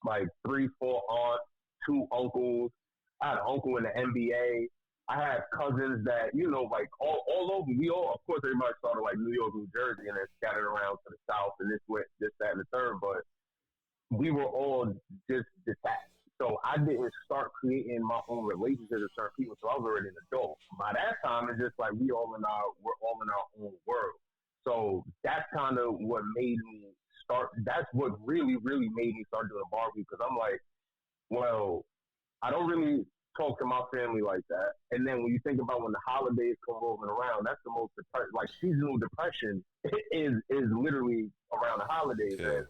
like 3, 4 aunts, 2 uncles. I had an uncle in the NBA. I have cousins that, you know, like all over. We all, of course, everybody started like New York, New Jersey, and then scattered around to the south and this, that, and the third. But we were all just detached. So I didn't start creating my own relationships with certain people. So I was already an adult. By that time, it's just like we're all in our own world. So that's kind of what made me start. That's what really, really made me start doing barbecue, because I'm like, well, I don't really talk to my family like that. And then when you think about when the holidays come rolling around, that's the most like seasonal depression is literally around the holidays. Yeah. And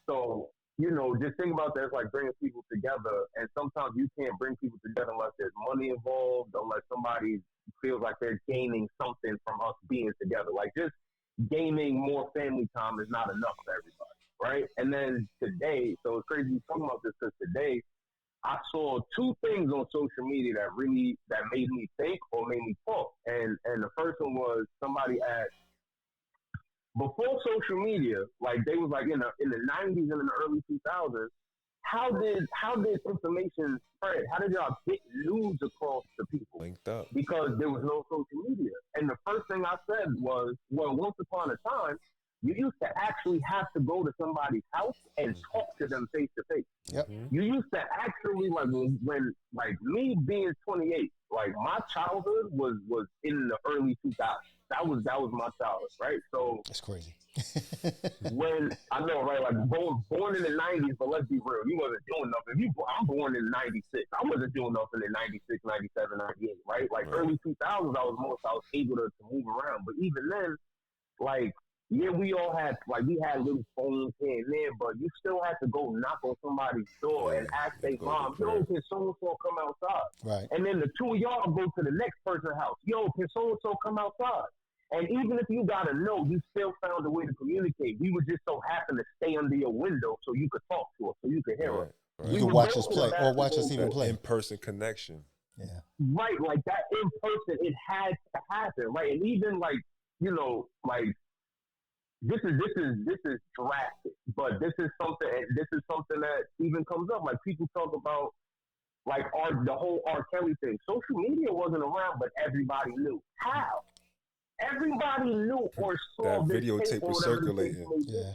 so, you know, just think about that. It's like bringing people together, and sometimes you can't bring people together unless there's money involved, unless somebody feels like they're gaining something from us being together. Like just gaining more family time is not enough for everybody, right? And then today, so it's crazy you talking about this, because today I saw two things on social media that made me think or made me talk. And the first one was somebody asked, before social media, like they was like in the 90s and in the early 2000s, how did information spread? How did y'all get news across to people? Linked up. Because there was no social media. And the first thing I said was, well, once upon a time, you used to actually have to go to somebody's house and talk to them face to face. Yep. You used to actually, like, when like me being 28, like my childhood was in the early 2000s. That was my childhood, right? So That's crazy. when I know, right, like born in the 90s, but let's be real, you wasn't doing nothing. I'm born in 96. I wasn't doing nothing in 96, 97, 98, right? Like early 2000s, I was able to move around. But even then, like, yeah, we had little phones here and there, but you still had to go knock on somebody's door and ask their mom, yo, can so-and-so come outside? Right. And then the two of y'all go to the next person's house. Yo, can so-and-so come outside? And even if you got a no, you still found a way to communicate. We would just so happen to stay under your window so you could talk to us, so you could hear us. Right. You could watch us play or watch us even play. In-person connection. Yeah. Right, like that in person, it had to happen, right? And even like, you know, like this is drastic, but this is something that even comes up. Like people talk about like the whole R. Kelly thing. Social media wasn't around, but everybody knew. How? Everybody knew or saw that this videotape was circulating. Yeah.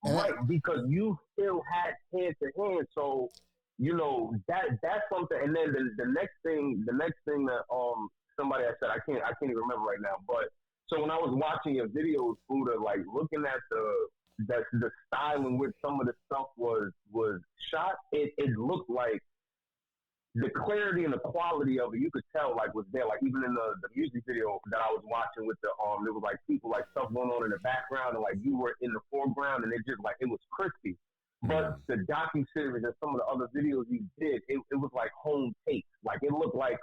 Right, because you still had hand to hand. So, you know, that's something. And then the next thing that somebody had said, I can't even remember right now. But so when I was watching your videos, Buddah, like looking at the style in which some of the stuff was shot, it looked like the clarity and the quality of it, you could tell like was there. Like even in the music video that I was watching with there was like people like stuff going on in the background and like you were in the foreground and it just like it was crispy. But the docu-series and some of the other videos you did, it was like home takes. Like it looked like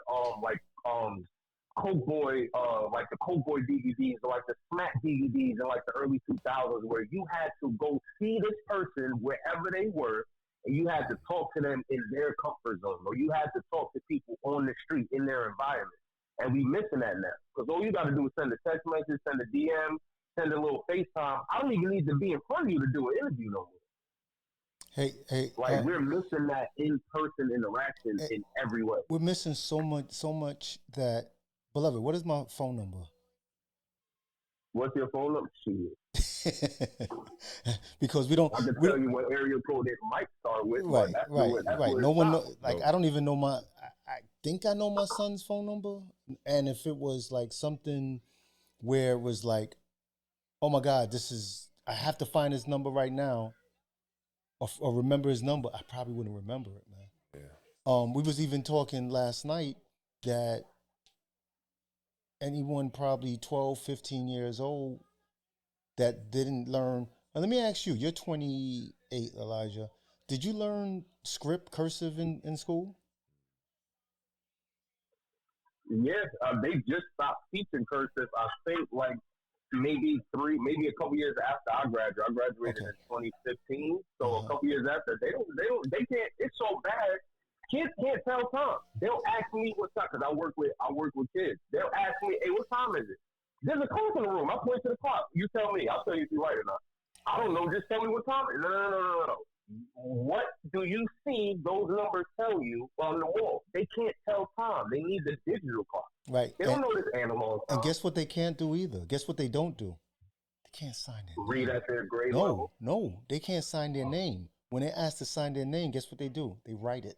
Coke Boy, like the Coke Boy DVDs or like the Smack DVDs in like the early 2000s, where you had to go see this person wherever they were, and you had to talk to them in their comfort zone, or you had to talk to people on the street in their environment. And we missing that now, because all you got to do is send a text message, send a DM, send a little FaceTime. I don't even need to be in front of you to do an interview no more. Hey, like we're missing that in-person interaction in every way. We're missing so much that, beloved, what is my phone number? What's your phone number? Shit. Because we don't. I can tell you what area code it might start with. Right. No one knows. Like I don't even know my. I think I know my son's phone number, and if it was like something where it was like, oh my God, I have to find his number right now, or remember his number, I probably wouldn't remember it, man. Yeah. We was even talking last night that anyone probably 12, 15 years old that didn't learn. Now, let me ask you, you're 28, Elijah. Did you learn script, cursive in school? Yes, they just stopped teaching cursive. I think like maybe a couple years after I graduated. I graduated in 2015. So a couple years after, they can't. It's so bad. Kids can't tell time. They'll ask me what time, because I work with kids. They'll ask me, hey, what time is it? There's a clock in the room. I point to the clock. You tell me. I'll tell you if you're right or not. I don't know. Just tell me what time it is. No. what do you see those numbers tell you on the wall? They can't tell time. They need the digital clock. Right. They don't know this analog time. And guess what they can't do either? Guess what they don't do? They can't sign their Read name. at their grade No, level. no, they can't sign their name. When they're asked to sign their name, guess what they do? They write it.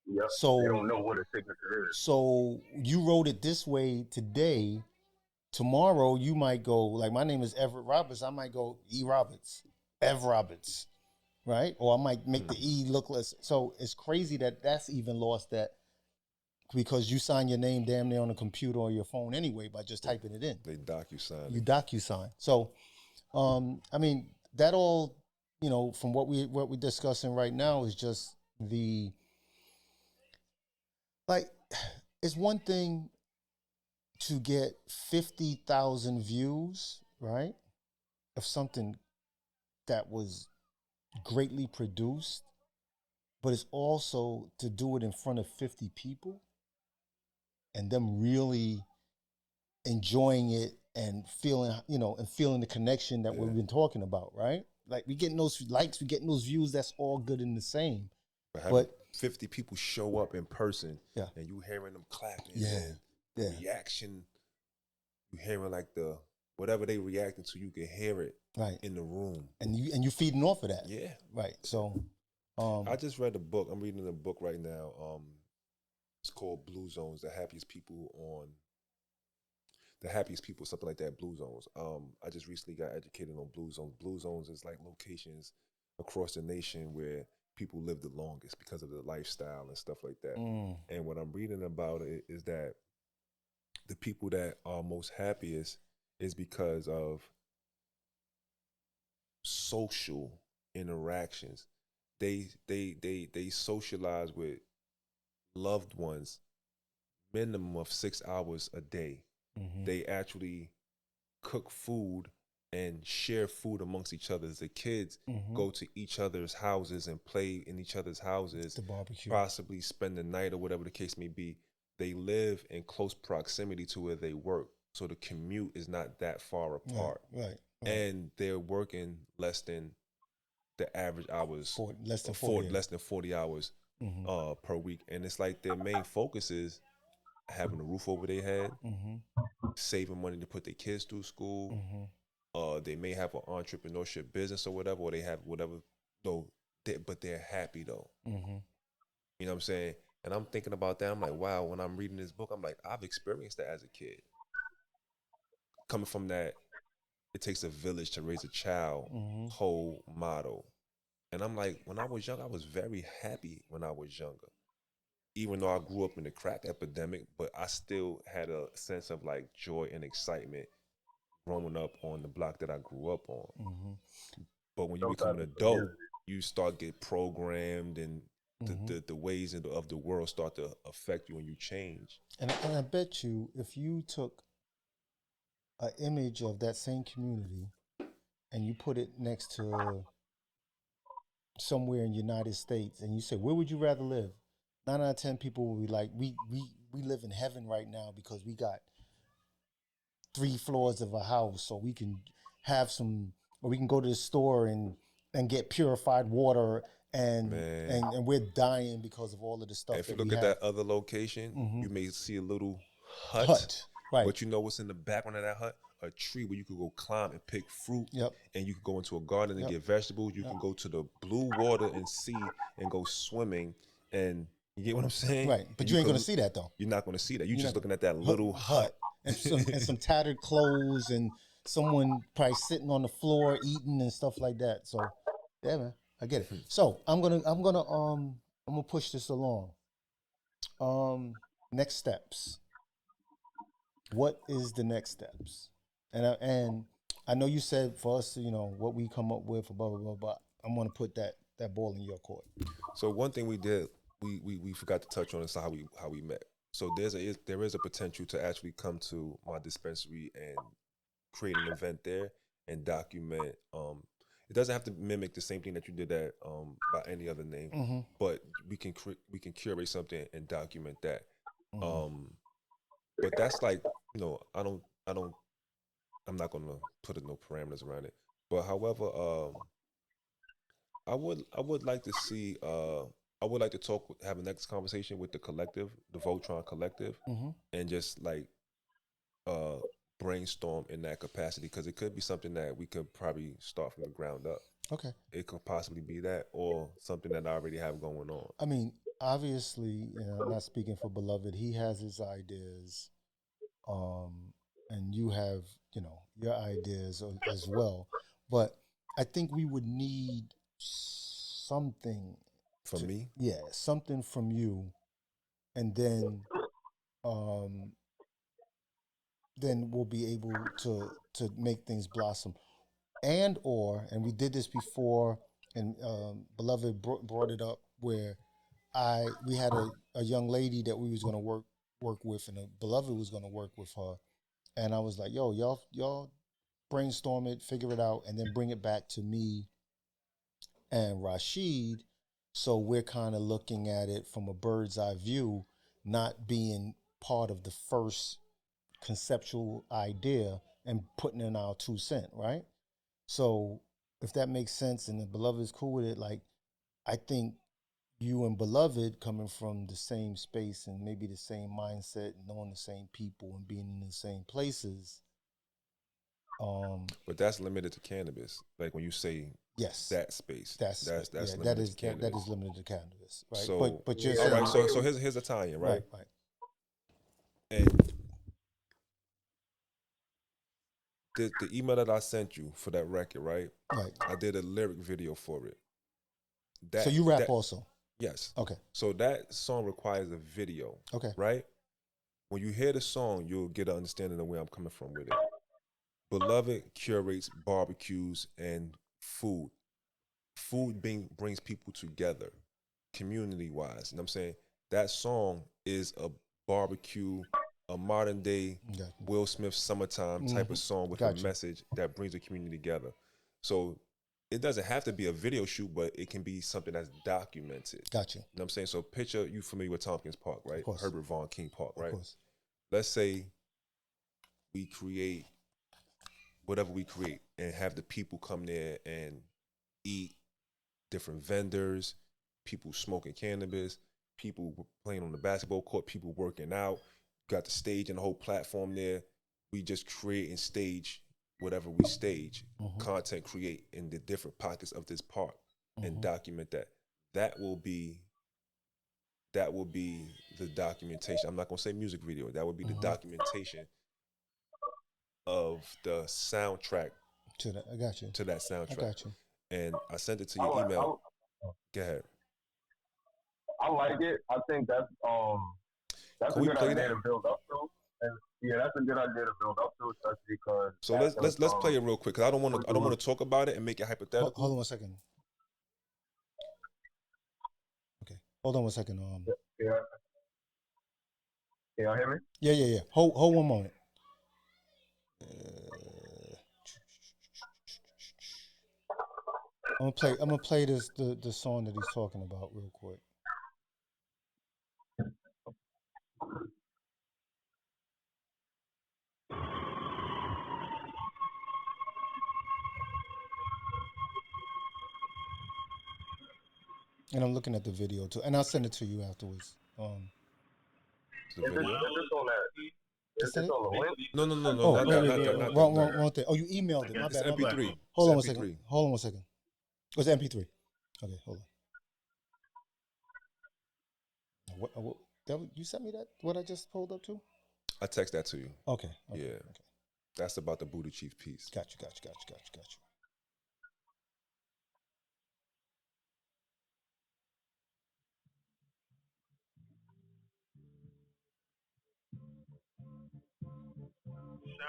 Yep. So they don't know what a signature is. So you wrote it this way today. Tomorrow you might go, like, my name is Everett Roberts. I might go E. Roberts, Ev Roberts, right? Or I might make the E look less. So it's crazy that that's even lost, that because you sign your name damn near on a computer or your phone anyway by just typing it in. They DocuSign. You DocuSign. So, I mean, that all, from what we're discussing right now is just it's one thing to get 50,000 views, right, of something that was greatly produced, but it's also to do it in front of 50 people and them really enjoying it and feeling, the connection that we've been talking about, right? Like, we getting those likes, we getting those views, that's all good and the same. But 50 people show up in person, and you hearing them clapping, the reaction, you hearing like whatever they reacting to, you can hear it in the room, and you feeding off of that, right. So, I just read a book. I'm reading a book right now. It's called Blue Zones: The Happiest People, something like that. Blue Zones. I just recently got educated on Blue Zones. Blue Zones is like locations across the nation where people live the longest because of the lifestyle and stuff like that. And what I'm reading about it is that the people that are most happiest is because of social interactions. They socialize with loved ones minimum of 6 hours a day. They actually cook food and share food amongst each other. The kids go to each other's houses and play in each other's houses, the barbecue, possibly spend the night or whatever the case may be. They live in close proximity to where they work, so the commute is not that far apart. Right. And they're working less than the average hours, less than 40 hours per week. And it's like their main focus is having a roof over their head, saving money to put their kids through school. They may have an entrepreneurship business or whatever, or they have whatever, but they're happy though. You know what I'm saying? And I'm thinking about that. I'm like, wow, when I'm reading this book, I'm like, I've experienced that as a kid. Coming from that, it takes a village to raise a child whole motto. And I'm like, when I was young, I was very happy when I was younger. Even though I grew up in the crack epidemic, but I still had a sense of like joy and excitement growing up on the block that I grew up on. But when you become an adult, you start get programmed, and the ways of the world start to affect you, and you change. And I bet you, if you took an image of that same community and you put it next to somewhere in the United States, and you say, where would you rather live? 9 out of 10 people will be like, we live in heaven right now because we got 3 floors of a house, so we can have or we can go to the store and get purified water, and we're dying because of all of the stuff. And if you look at that other location, you may see a little hut, right? But you know what's in the background of that hut? A tree where you could go climb and pick fruit, and you could go into a garden and get vegetables. You can go to the blue water and sea and go swimming, and you get what I'm saying? Right, but you ain't going to see that though. You're not going to see that. You're just looking at that little hut. And some tattered clothes, and someone probably sitting on the floor eating and stuff like that. So, yeah, man, I get it. So I'm gonna push this along. Next steps. What is the next steps? And I know you said for us, what we come up with, blah blah blah. But I'm gonna put that ball in your court. So one thing we did, we forgot to touch on is how we met. So there is a potential to actually come to my dispensary and create an event there and document. It doesn't have to mimic the same thing that you did at by any other name, but we can curate something and document that. But that's like, I'm not gonna put no parameters around it. But however, I would like to see. I would like to have a next conversation with the collective, the Voltron collective, and just like brainstorm in that capacity, because it could be something that we could probably start from the ground up. Okay. It could possibly be that, or something that I already have going on. I mean, obviously, I'm not speaking for Beloved. He has his ideas, and you have, your ideas as well. But I think we would need something From me? Yeah, something from you, and then we'll be able to make things blossom. And we did this before, and Beloved brought it up, where we had a young lady that we was going to work with, and Beloved was going to work with her, and I was like, yo, y'all brainstorm it, figure it out, and then bring it back to me and Rashid. So we're kind of looking at it from a bird's eye view, not being part of the first conceptual idea and putting in our 2 cents, right? So if that makes sense and the Beloved is cool with it, like, I think you and Beloved coming from the same space and maybe the same mindset, knowing the same people and being in the same places. But that's limited to cannabis. Like when you say that space, that's limited to cannabis. That is limited to cannabis, right? So, but you're all right. So here's a tie-in, right? Right. And the email that I sent you for that record, right? Right. I did a lyric video for it. So you rap also? Yes. Okay. So that song requires a video. Okay. Right? When you hear the song, you'll get an understanding of where I'm coming from with it. Beloved curates barbecues and food. Food brings people together, community-wise. You know what I'm saying? That song is a barbecue, a modern-day Will Smith summertime type of song with a message that brings the community together. So it doesn't have to be a video shoot, but it can be something that's documented. Gotcha. You know what I'm saying? So picture, you familiar with Tompkins Park, right? Herbert Von King Park, right? Of course. Let's say we create whatever we create and have the people come there and eat, different vendors, people smoking cannabis, people playing on the basketball court, people working out, got the stage and the whole platform there. We just create and stage whatever we stage, content create in the different pockets of this park and document that. That will be the documentation. I'm not gonna say music video. That would be the documentation of the soundtrack to that. I got you. To that soundtrack. I got you. And I sent it to your email. Go ahead. I like it. I think that's a good idea to build up to. And yeah, that's a good idea to build up to, especially because. So let's play it real quick, because I don't want to talk about it and make it hypothetical. Hold on 1 second. Okay, hold on 1 second. Yeah. Can y'all hear me? Yeah. Hold 1 moment. I'm gonna play the song that he's talking about real quick. And I'm looking at the video too, and I'll send it to you afterwards. The video? Is this on the link? No. Oh, not wrong thing. Oh, you emailed it. My It's bad. MP3. Hold on 1 second. Hold on 1 second. Oh, it's MP3. Okay, hold on. You sent me that? What I just pulled up to? I text that to you. Okay. Yeah. Okay. That's about the Buddah Chief piece. Got you.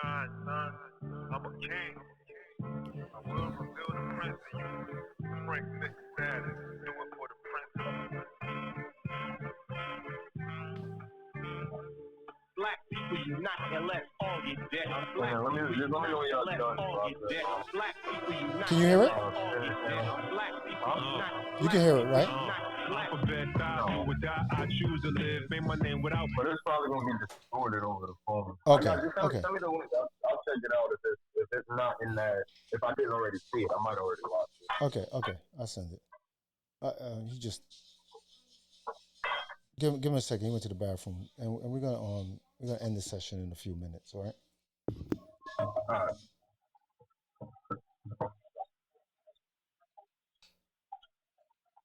Shine, son. I'm a king. I will reveal the prince in you. Frank Nick status. Do it for the prince. Black people unite and let's all get dead. Black let me know when y'all done. Black people unite. Can you hear it? Black people unite. You can hear it, right? I choose to live. Say my name without. But it's probably gonna be distorted over the phone. Okay. Tell me the link. I'll check it out if it's not in that. If I didn't already see it, I might already watch it. Okay. I'll send it. He just give him a second. He went to the bathroom, and we're gonna end the session in a few minutes. All right.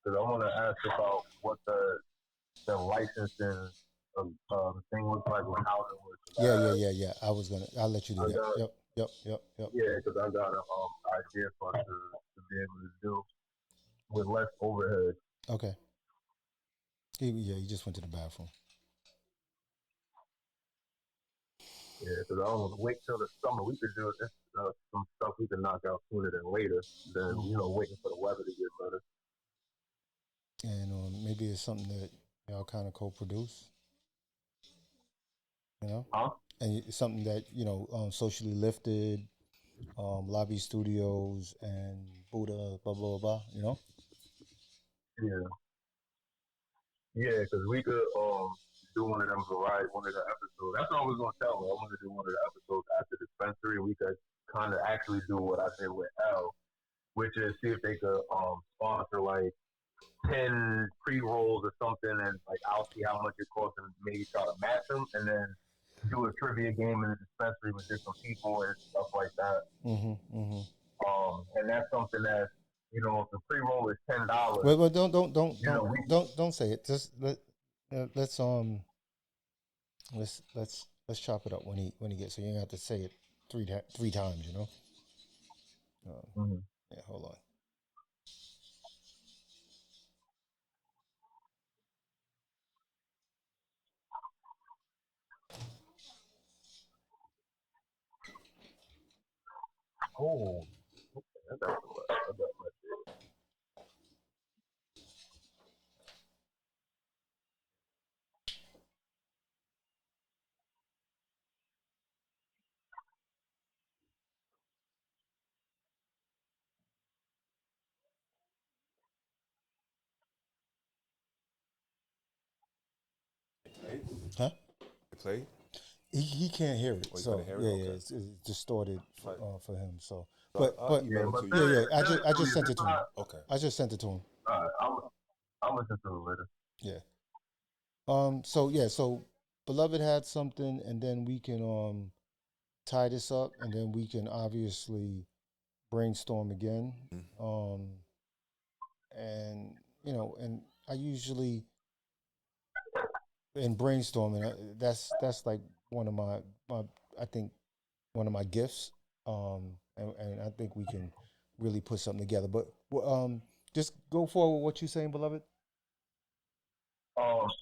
Because I want to ask about what the licensing thing looks like with housing works. Yeah. I'll let you do that. Yep. Yeah, because I got an idea for us to be able to do with less overhead. Okay. He just went to the bathroom. Yeah, because I don't want to wait till the summer. We could do this, some stuff we can knock out sooner than later than, waiting for the weather to get better. And maybe it's something that y'all kind of co-produce, Huh? and it's something that socially lifted, Lobby Studios and Buddah, blah blah blah. Yeah. Yeah, because we could do one of them variety, one of the episodes. That's what I was gonna tell her. I wanted to do one of the episodes after dispensary. We could kind of actually do what I did with L, which is see if they could sponsor like 10 pre-rolls or something, and like I'll see how much it costs and maybe try to match them, and then do a trivia game in the dispensary with different people and stuff like that. And that's something that if the pre-roll is $10. Well, don't say it. Just let's chop it up when he gets. So you don't have to say it three times. Yeah, hold on. Oh, okay. I got my Huh? It played? He can't hear it. Oh, so couldn't hear it? yeah, Okay. it's distorted for him. So, So but email it to yeah, you. I just sent it to him. Okay. I just sent it to him. I'll listen to it later. Yeah. So Beloved had something, and then we can tie this up, and then we can obviously brainstorm again. And and I usually in brainstorming, that's like one of my I think one of my gifts. And I think we can really put something together. But just go forward. What you saying, Beloved?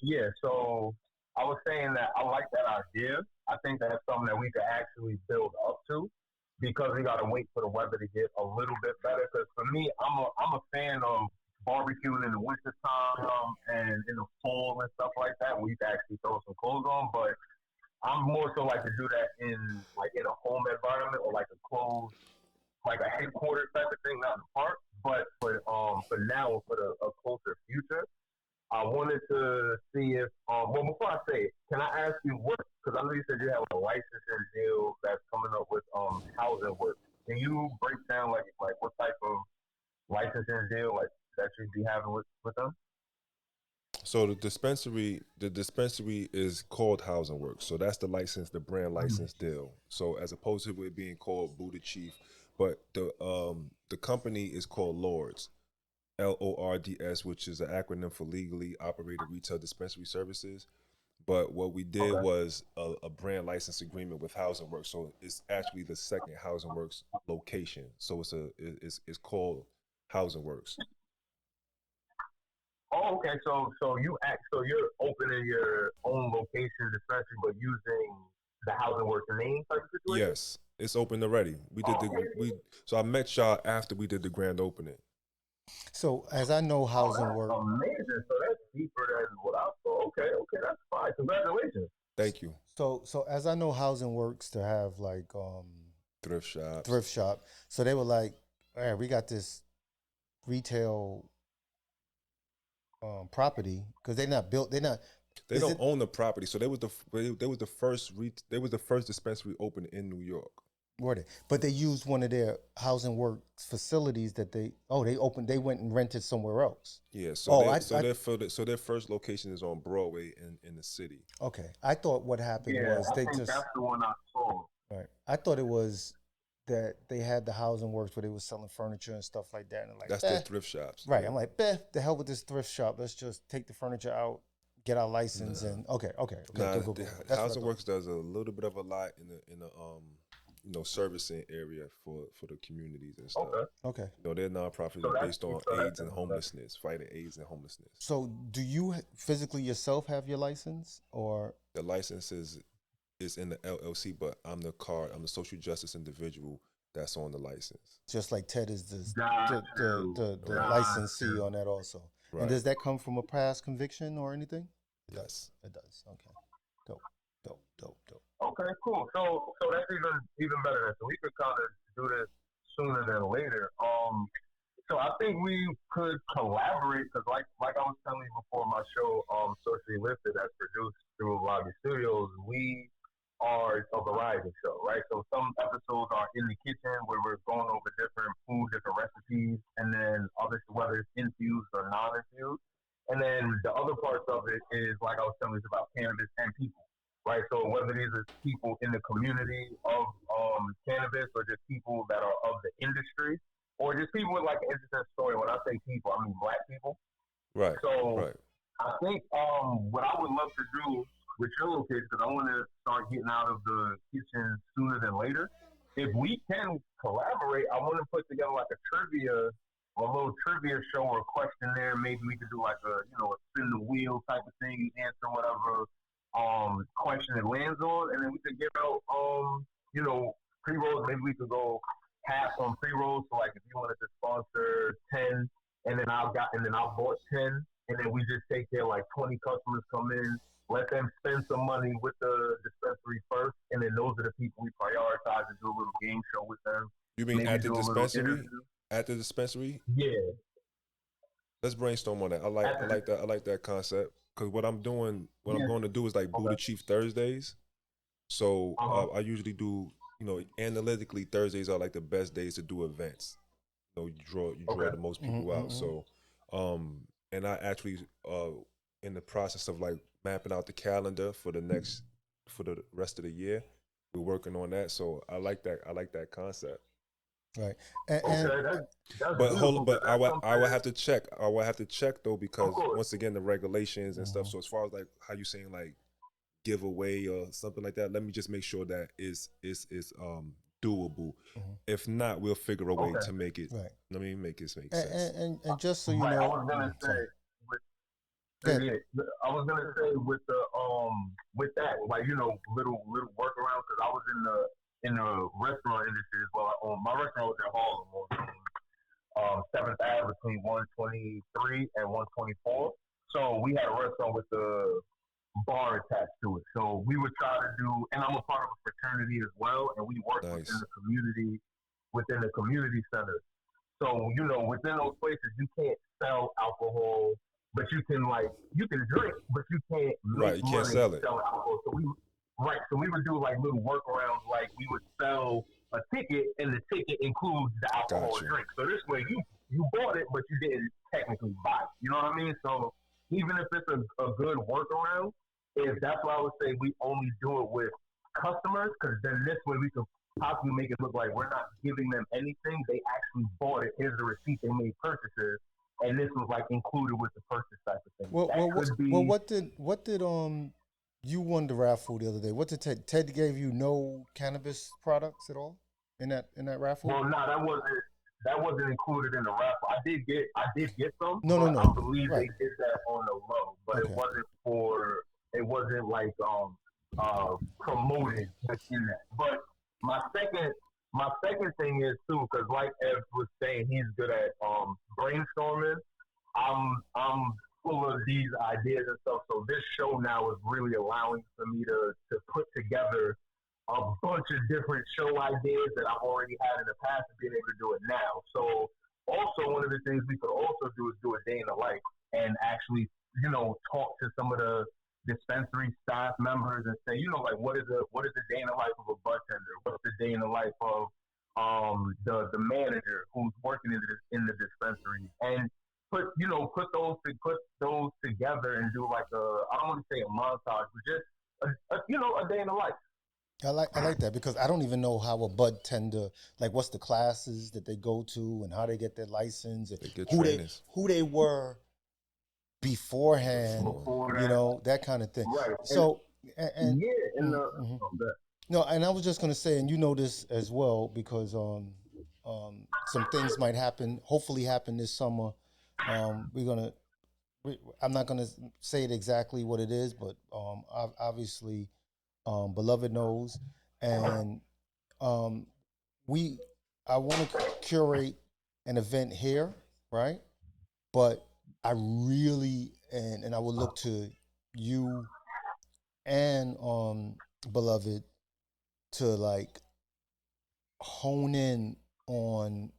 Yeah, so I was saying that I like that idea. I think that's something that we could actually build up to because we got to wait for the weather to get a little bit better. Because for me, I'm a fan of barbecuing in the wintertime and in the fall and stuff like that where you can actually throw some clothes on. But I'm more so like to do that in a home environment or like a closed, like a headquarters type of thing, not in the park. But for now, for a closer future, I wanted to see if, before I say it, can I ask you what, because I know you said you have a licensing deal that's coming up with housing work. Can you break down like what type of licensing deal that you'd be having with them? So the dispensary is called Housing Works. So that's the license, the brand license deal. So as opposed to it being called Buddah Chief, but the company is called Lords. LORDS, which is an acronym for Legally Operated Retail Dispensary Services. But what we did was a brand license agreement with Housing Works. So it's actually the second Housing Works location. So it's called Housing Works. Oh, okay. So you're opening your own location dispensary, but using the Housing Works name type of situation? Yes, it's open already. So I met y'all after we did the grand opening. So as I know, housing work. Amazing. So that's deeper than what I thought. Okay, that's fine. Congratulations. Thank you. So as I know, housing works to have like Thrift shop. So they were like, all right, we got this retail property because they're not built. They don't own the property. So they was the first dispensary open in New York. Were they? But they used one of their housing works facilities that they went and rented somewhere else. Yeah, so their first location is on Broadway in the city. Okay, I thought what happened was I they think just that's the one I saw. right. I thought it was that they had the housing works where they were selling furniture and stuff like that. And like That's their thrift shops. right. Yeah. I'm like, the hell with this thrift shop. Let's just take the furniture out, get our license, and okay. Nah, go. the That's housing what I works does a little bit of a lot in the servicing area for the communities and stuff. Okay. Okay. They're nonprofits based on AIDS and homelessness, fighting AIDS and homelessness. So, do you physically yourself have your license, or The license is in the LLC, but I'm the social justice individual that's on the license. just like Ted is the licensee on that also? Right. And does that come from a past conviction or anything? Yes. It does. Okay. Dope. Okay, cool. So that's even better. So we could kind of do this sooner than later. So I think we could collaborate because, like I was telling you before, my show, Socially Lifted, that's produced through Lobby Studios. We are a variety show, right? So some episodes are in the kitchen where we're going over different food, different recipes, and then others, whether it's infused or non-infused. And then the other parts of it is, like I was telling you, it's about cannabis and people. Right, so whether these are people in the community of cannabis or just people that are of the industry or just people with like an interesting story. When I say people, I mean Black people. Right. So right. I think what I would love to do with your little kids, because I want to start getting out of the kitchen sooner than later. If we can collaborate, I want to put together like a little trivia show or questionnaire. Maybe we could do like a spin the wheel type of thing, answer whatever question it lands on, and then we could give out pre-rolls. Maybe we could go half on pre-rolls. So like if you wanted to sponsor 10 and then I bought 10 and then we just take care like 20 customers come in, let them spend some money with the dispensary first, and then those are the people we prioritize and do a little game show with them. You mean Maybe at the do a little dispensary? interview. At the dispensary? Yeah. Let's brainstorm on that. I like that concept. Because what I'm going to do is like Buddha Chief Thursdays. So I usually do, analytically Thursdays are like the best days to do events. You draw the most people out. So, and I actually in the process of like mapping out the calendar for the rest of the year. We're working on that. So I like that concept. Right. But I would have to check. I would have to check though, because once again the regulations and stuff. So as far as like how you saying like giveaway or something like that, let me just make sure that is doable. If not, we'll figure a way to make it. Right. Let me make it make sense. And just so you I know, was gonna say with the with that, like little workarounds, because I was in the restaurant industry as well. My restaurant was in Harlem on 7th Ave between 123 and 124. So we had a restaurant with the bar attached to it. So we would try to do, and I'm a part of a fraternity as well, and we work within the community center. So, within those places, you can't sell alcohol, but you can drink, but you can't make money sell it. Sell alcohol. So we would do like little workarounds, like we would sell a ticket, and the ticket includes the alcohol drink. So this way, you bought it, but you didn't technically buy it. You know what I mean? So even if it's a good workaround, if that's why I would say we only do it with customers, because then this way we can possibly make it look like we're not giving them anything. They actually bought it. Here's the receipt. They made purchases, and this was like included with the purchase type of thing. What did you won the raffle the other day? What did Ted gave you no cannabis products at all in that raffle? Well, no, that wasn't included in the raffle. I did get some. No. I believe they did that on the low, but it wasn't like promoted in that. But my second thing is too, because like Ev was saying, he's good at brainstorming. I'm full of these ideas and stuff. So this show now is really allowing for me to put together a bunch of different show ideas that I've already had in the past and being able to do it now. So also one of the things we could also do is do a day in the life and actually, talk to some of the dispensary staff members and say, like what is the day in the life of a bartender? What's the day in the life of the manager who's working in the dispensary, and put those together and do like I don't want to say a montage, but just a day in the life. I like that because I don't even know how a bud tender, like what's the classes that they go to and how they get their license and They get who trainers. who they were beforehand, that kind of thing. Right. So The no, and I was just gonna say, and you know this as well because some things might happen, hopefully happen this summer. I'm not gonna say it exactly what it is, but obviously, Beloved knows, and I want to curate an event here, right? But I really and I would look to you and Beloved to like hone in on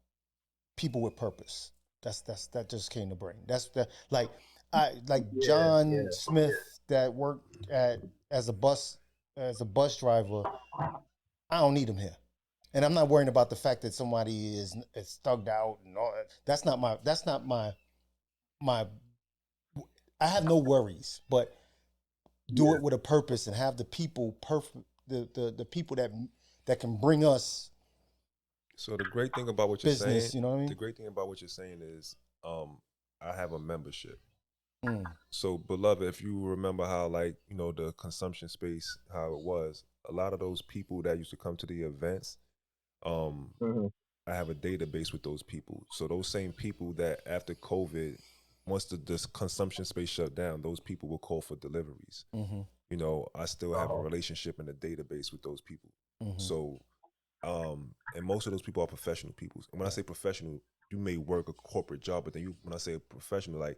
people with purpose. That just came to brain. That's that like John Smith that worked as a bus driver. I don't need him here, and I'm not worrying about the fact that somebody is thugged out and all that. That's not my. I have no worries, but do it with a purpose and have the people the people that can bring us. So the great thing about what you're business, saying, you know what I mean? The great thing about what you're saying is, I have a membership. Mm. So, Beloved, if you remember how, like, the consumption space, how it was, a lot of those people that used to come to the events, I have a database with those people. So those same people that after COVID, once this consumption space shut down, those people will call for deliveries. Mm-hmm. I still have a relationship in the database with those people. Mm-hmm. So, and most of those people are professional people. And when I say professional, you may work a corporate job, but then when I say professional, like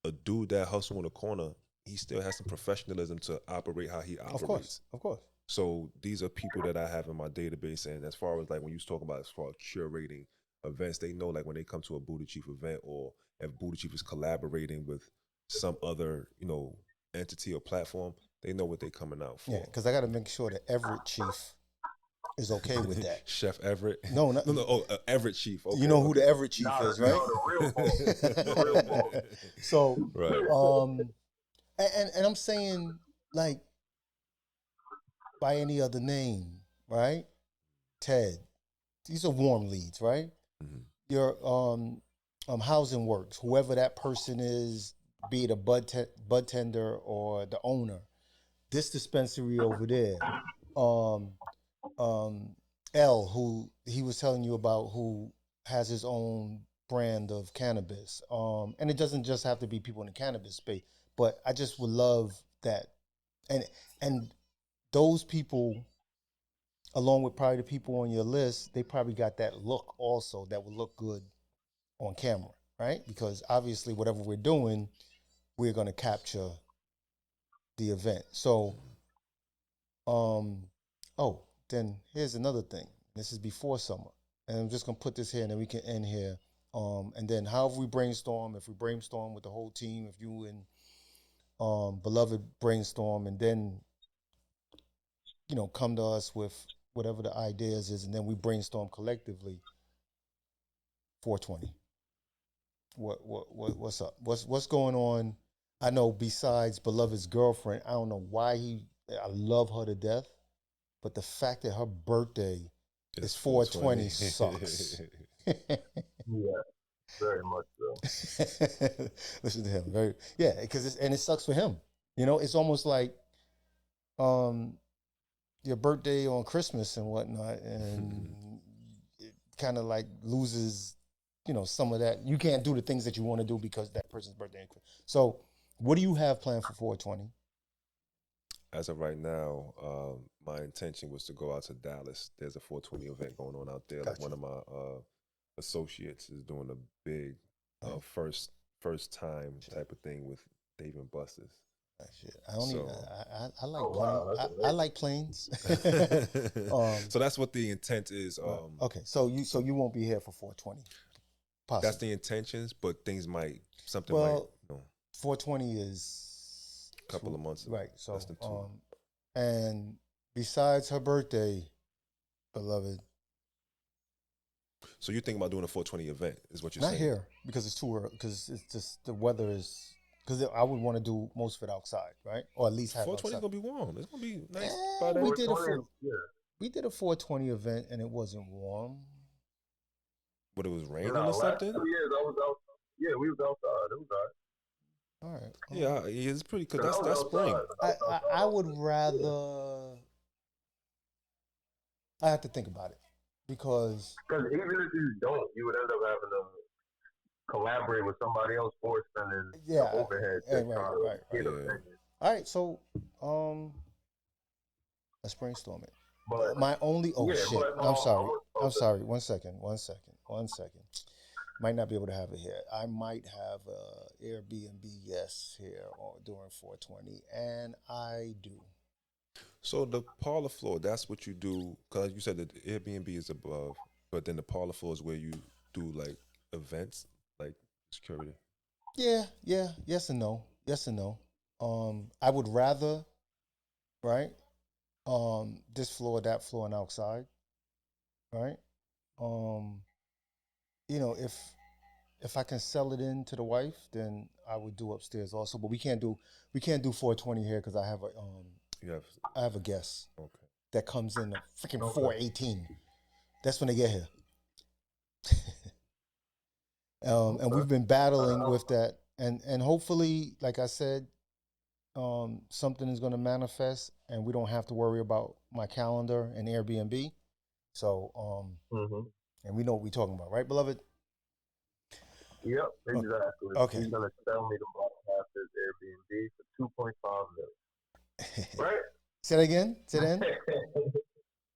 a dude that hustle in the corner, he still has some professionalism to operate how he operates. Of course. So these are people that I have in my database. And as far as like when you talk about as far as curating events, they know like when they come to a Buddah Chief event, or if Buddah Chief is collaborating with some other, entity or platform, they know what they're coming out for. Yeah, because I got to make sure that Everett Chief is okay with that. Chef Everett? No. Everett Chief. Okay, you know who the Everett Chief is, right? No, the real ball. So, right. And I'm saying like by any other name, right? Ted. These are warm leads, right? Mm-hmm. Your Housing Works, whoever that person is, be it a bud tender or the owner. This dispensary over there, L, who he was telling you about, who has his own brand of cannabis. And it doesn't just have to be people in the cannabis space, but I just would love that. And those people, along with probably the people on your list, they probably got that look also that would look good on camera, right? Because obviously whatever we're doing, we're going to capture the event. So, then here's another thing. This is before summer. And I'm just going to put this here and then we can end here. And then however we brainstorm, if we brainstorm with the whole team, if you and Beloved brainstorm, and then, come to us with whatever the ideas is, and then we brainstorm collectively. 420. What's up? What's going on? I know besides Beloved's girlfriend, I don't know why I love her to death, but the fact that her birthday is 420 sucks. Yeah, very much so. Listen to him, because it sucks for him. It's almost like your birthday on Christmas and whatnot, and it kind of like loses, some of that. You can't do the things that you want to do because that person's birthday. So, what do you have planned for 420? As of right now, my intention was to go out to Dallas. There's a 420 event going on out there. Gotcha. Like one of my associates is doing a big first time type of thing with Dave and Buster's. Shit. I like planes. So that's what the intent is. Okay, so you won't be here for 420. Possibly. That's the intentions, but things might. 420 is couple of months. Right. So, less than 2. And besides her birthday, beloved, So you think about doing a 420 event? Is what you're not saying? here because it's too early. Because it's just the weather is. Because I would want to do most of it outside, right? Or at least have 420 is outside. gonna be warm. It's gonna be nice. Eh, by then. we did a 420 event and it wasn't warm. But it was raining Nah, or last something. 2 years I was out. Yeah, we was outside. It was all right. All right. Yeah, it's pretty. Cause I was that's spring. outside. I would rather. I have to think about it because Because even if you don't, you would end up having to collaborate with somebody else for spending Yeah, the overhead. yeah, to try to right. get Yeah. a all right. So let's brainstorm it. But My only yeah, shit. but, I'm sorry. okay. I'm sorry. One second. Might not be able to have it here. I might have Airbnb yes here or during 420, and I do. So the parlor floor, that's what you do. Cause you said that the Airbnb is above, but then the parlor floor is where you do like events, like security. Yeah. Yes and no. I would rather, right? This floor, that floor, and outside, right? If I can sell it in to the wife, then I would do upstairs also. But we can't do 420 here because I have a guest Okay. that comes in at freaking 418. That's when they get here. And we've been battling with that, and hopefully, like I said, something is going to manifest, and we don't have to worry about my calendar and Airbnb. So, and we know what we're talking about, right, beloved? Yep, exactly. Okay. He's gonna sell me the bottom half of his Airbnb for $2.5 million. Right? Say that again. Say that again.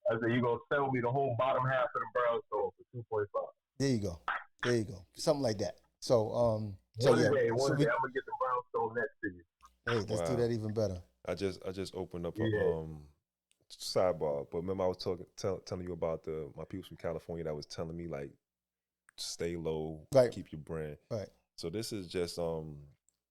I said you're gonna sell me the whole bottom half of the brownstone for 2.5. There you go. Something like that. So, One day I'm gonna get the brownstone next to you. Hey, let's do that even better. I just opened up a sidebar, but remember I was telling you about my people from California that was telling me like stay low, Right. keep your brand. Right. So this is just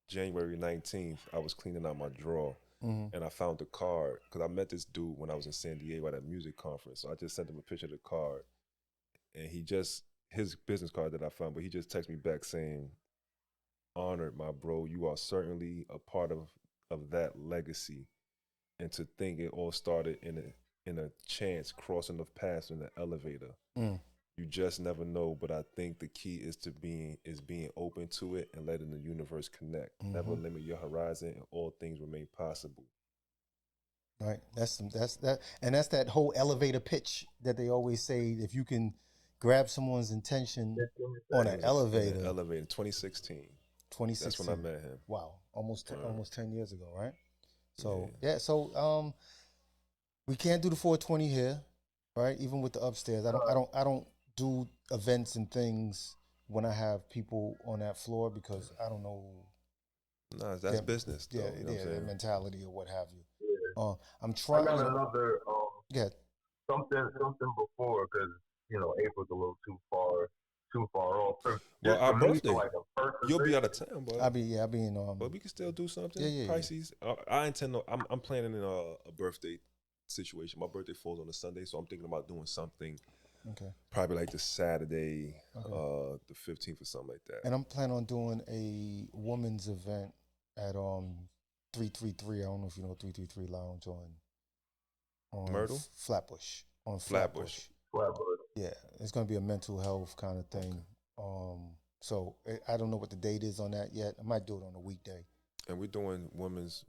January 19th. I was cleaning out my drawer Mm-hmm. and I found the card because I met this dude when I was in San Diego at a music conference. So I just sent him a picture of the card, and his business card that I found, but he just texted me back saying, "Honored, my bro. You are certainly a part of that legacy, and to think it all started in a chance crossing of paths in the elevator. You just never know, but I think the key is being open to it and letting the universe connect. Never limit your horizon, and all things remain possible." Right. That's that whole elevator pitch that they always say. If you can grab someone's intention on an elevator. Elevator, 2016. 2016. That's when I met him. Wow, almost 10 years ago, right? So so we can't do the 420 here, right? Even with the upstairs, I don't do events and things when I have people on that floor because I don't know. No, that's business. Though, Yeah, you know what I'm their saying? mentality or what have you. Yeah. I'm trying. I got another Yeah. something before because April's a little too far off. Well, our birthday, like a person you'll be thing. out of town, but I'll be in. but we can still do something. Yeah. Pisces. I intend. I'm planning a birthday situation. My birthday falls on a Sunday, so I'm thinking about doing something. Okay. Probably like the Saturday, Okay. the 15th or something like that. And I'm planning on doing a women's event at 333. I don't know if you know 333 Lounge on Myrtle? Flatbush. On Flatbush. Yeah, it's gonna be a mental health kind of thing. So I don't know what the date is on that yet. I might do it on a weekday. And we're doing women's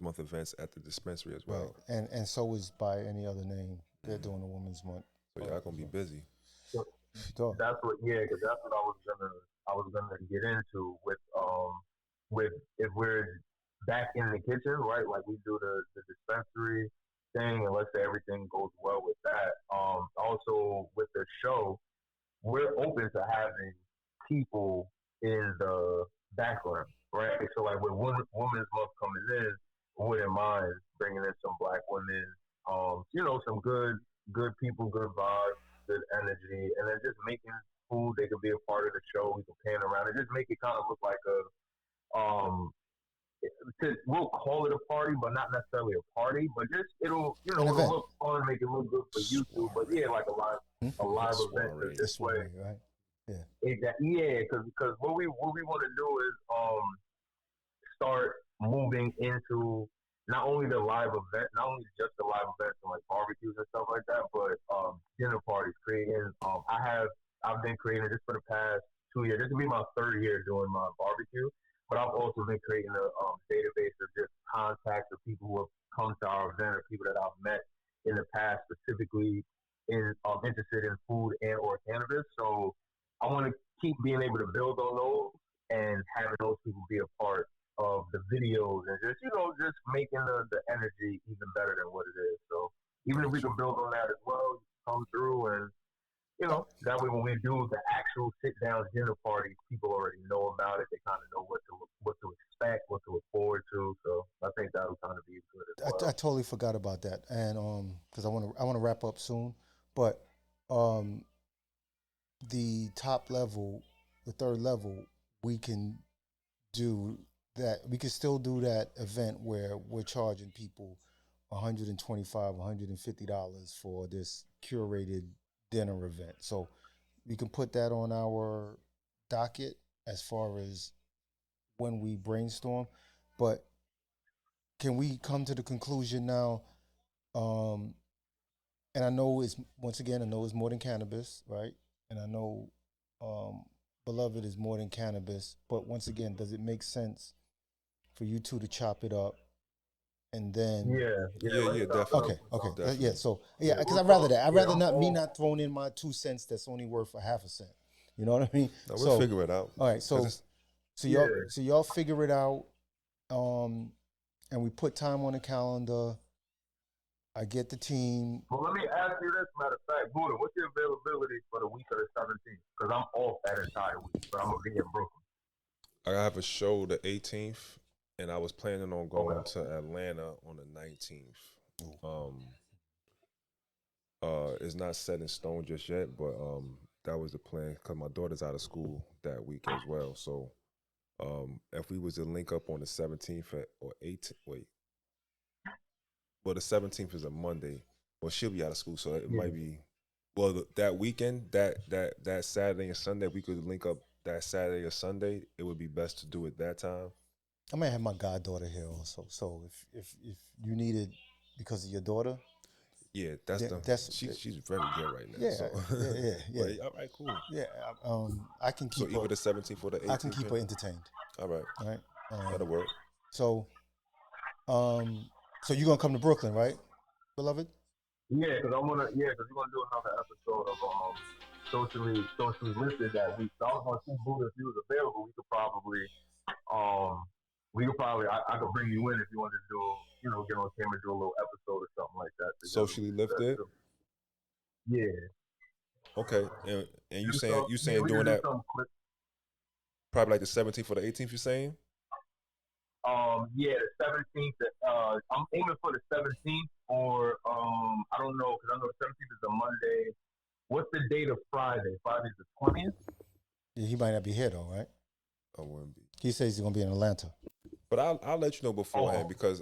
month events at the dispensary as well. Right. And so is By Any Other Name. They're doing a women's month. So y'all gonna be busy. Dog. That's what I was gonna get into with if we're back in the kitchen, right? Like we do the dispensary thing, and let's say everything goes well with that. Also with the show, we're open to having people in the background, right? So like with Women's Month coming in, I wouldn't mind bringing in some Black women, some good people, good vibes, good energy, and then just making food. They could be a part of the show. We can pan around and just make it kind of look like we'll call it a party, but not necessarily a party. But just it'll An it'll event. look fun, make it look good for YouTube. But yeah, like a live event. Soiree. Cause this way, Soiree, right? Yeah. exactly. Yeah, because what we want to do is start moving into not only the live event, not only just the live events and like barbecues and stuff like that, but dinner parties. Creating, I've been creating this for the past 2 years. This will be my third year doing my barbecue, but I've also been creating a database of just contacts of people who have come to our event or people that I've met in the past, specifically interested in food and or cannabis. So I want to keep being able to build on those and having those people be a part of the videos and just just making the energy even better than what it is. So even if we can build on that as well, come through and that way when we do the actual sit down dinner parties, people already know about it. They kind of know what to expect, what to look forward to. So I think that'll kind of be good as well. I totally forgot about that, and because I want to wrap up soon, but the top level, the third level, we can do that. We can still do that event where we're charging people $125, $150 for this curated dinner event. So we can put that on our docket as far as when we brainstorm. But can we come to the conclusion now? And I know it's more than cannabis, right? And I know Beloved is more than cannabis. But once again, does it make sense for you two to chop it up and then? Yeah, definitely. Okay. Definitely. Yeah. So yeah, because I'd rather that. I'd rather not me not throwing in my 2 cents that's only worth a half a cent. You know what I mean? No, we'll figure it out. All right. So y'all figure it out, and we put time on the calendar. I get the team. Well, let me ask you this, matter of fact, Buddah, what's your availability for the week of the 17th? Because I'm off that entire week, but I'm going to be in Brooklyn. I have a show the 18th, and I was planning on going to Atlanta on the 19th. It's not set in stone just yet, but that was the plan because my daughter's out of school that week as well. So if we was to link up on the 17th or 18th, well, the 17th is a Monday. Well, she'll be out of school, so it might be. Well, that weekend, that Saturday and Sunday, we could link up that Saturday or Sunday. It would be best to do it that time. I might have my goddaughter here also. So if you need it because of your daughter, yeah, she's very good right now. Yeah, so. yeah. All right, cool. Yeah, I can keep. So either the 17th or the 18th. I can keep her entertained. All right. That'll work. So you're gonna come to Brooklyn, right, Beloved? Yeah, because we're gonna do another episode of socially listed that week. So I was gonna see Buddah if he was available. I could bring you in if you wanted to do, get on camera, do a little episode or something like that. Socially lifted. Yeah. Okay, and you saying doing that probably like the 17th or the 18th. You're saying? Yeah, the 17th. I'm aiming for the 17th, or I don't know because I know the 17th is a Monday. What's the date of Friday? Friday's the 20th. Yeah, he might not be here though, right? I wouldn't be. He says he's gonna be in Atlanta. But I'll let you know beforehand because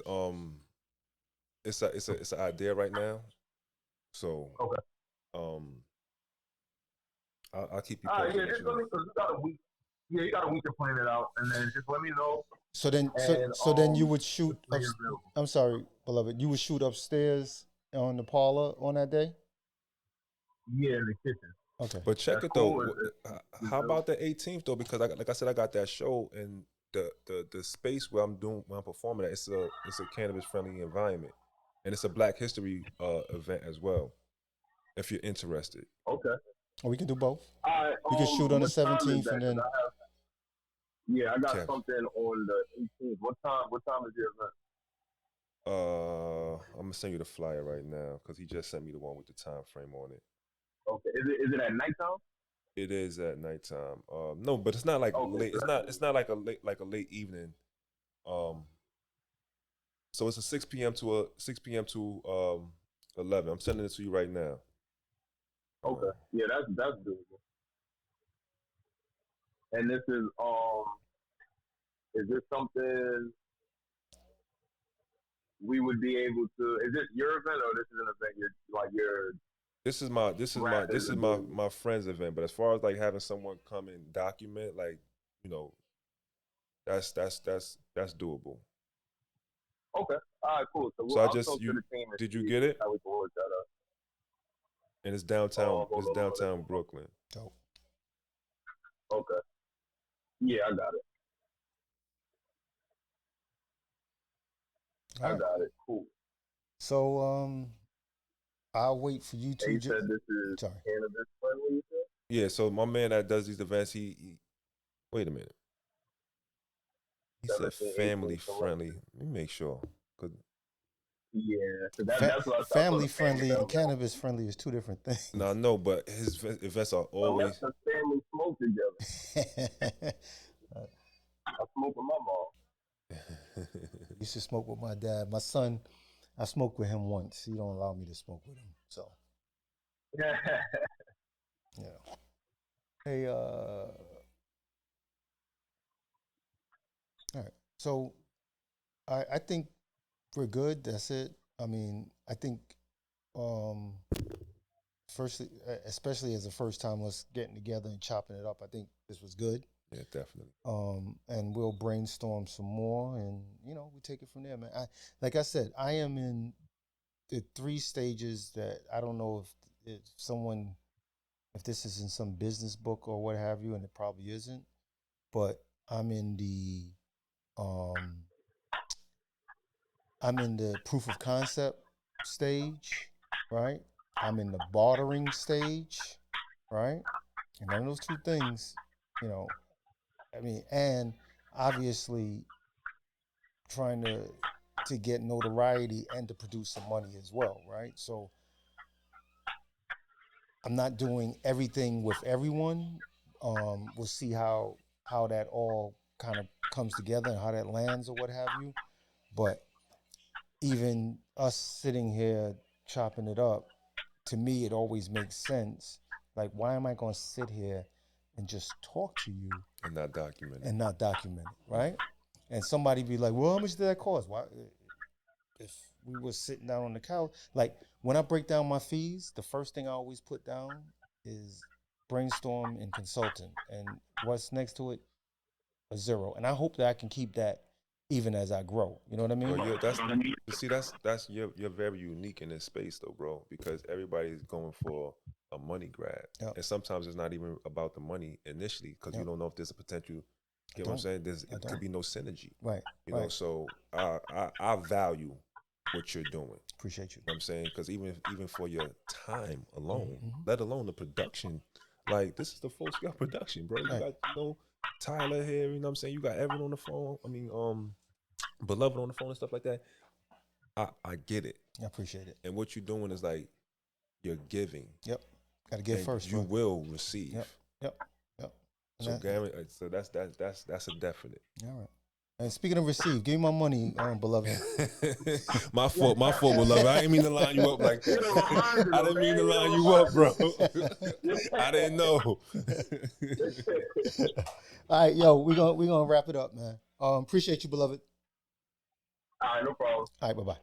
it's an idea right now. So I'll keep you posted. Yeah, just let me because you got a week. Yeah, you got a week to plan it out, and then just let me know. So then you would shoot. I'm sorry, Beloved. You would shoot upstairs on the parlor on that day. Yeah, in the kitchen. Okay. But check it though. How about the 18th though? Because like I said, I got that show and the space where I'm performing at. It's a cannabis friendly environment, and it's a Black History event as well. If you're interested. Okay. Or we can do both. We can shoot on the 17th and then. I got something on the 18th. What time is your event? I'm gonna send you the flyer right now because he just sent me the one with the time frame on it. Okay. Is it at nighttime? It is at nighttime. No, but it's not like late. It's not like a late evening. So it's a 6 p.m. to 11. I'm sending it to you right now. Okay. Yeah, that's doable. And this is this something we would be able to. Is this your event or this is an event you're This is my friend's event. But as far as like having someone come and document, like, you know, that's doable. Okay. All right, cool. So, So I I'll just talk to you the team and did you see get it? how we can work that out. And it's downtown. Hold It's on. downtown Brooklyn. Dope. Okay. Yeah, I got it. All I right. got it. Cool. So I'll wait for you And to. you said this is Sorry. cannabis friendly, you said? Yeah. So my man that does these events, he wait a minute. He said 17, 18 family select. friendly. Let me make sure. 'Cause Yeah. So that's what I thought. Family friendly and cannabis friendly is two different things. no, I know, but his events are Unless always. the family smoke together. I smoke with my mom. Used to smoke with my dad. My son, I smoked with him once. He don't allow me to smoke with him. So yeah. Hey, all right. So I think we're good. That's it. I mean, I think firstly, especially as a first time us getting together and chopping it up, I think this was good. Yeah, definitely. And we'll brainstorm some more, and we take it from there, man. Like I said, I am in the 3 stages that I don't know if this is in some business book or what have you, and it probably isn't, but I'm in the proof of concept stage, right? I'm in the bartering stage, right? And none of those 2 things, and obviously trying to get notoriety and to produce some money as well, right? So I'm not doing everything with everyone. We'll see how that all kind of comes together and how that lands or what have you. But even us sitting here chopping it up, to me, it always makes sense. Like, why am I going to sit here and just talk to you And not document it. right? And somebody be like, well, how much did that cost? Why? If we were sitting down on the couch, like when I break down my fees, the first thing I always put down is brainstorm and consultant. And what's next to it? A 0. And I hope that I can keep that even as I grow. You know what I mean? Well, that's you're very unique in this space though, bro, because everybody's going for a money grab. Yep. And sometimes it's not even about the money initially, because you don't know if there's a potential. You know what I'm saying? It could be no synergy. Right. You know, so I value what you're doing. Appreciate you. You know what I'm saying? Because even for your time alone, let alone the production, like this is the full scale production, bro. You got Tyler here, you know what I'm saying? You got Evan on the phone. I mean, Beloved on the phone and stuff like that. I get it. I appreciate it. And what you're doing is like you're giving. Yep. Got to give first. You will receive. Yep. So so that's a definite. All right. And speaking of receive, give me my money, Beloved. my fault, Beloved. I didn't mean to line you up like that. I didn't mean to line you up, bro. I didn't know. All right, yo, we're gonna wrap it up, man. Appreciate you, Beloved. All right, no problem. All right, bye-bye.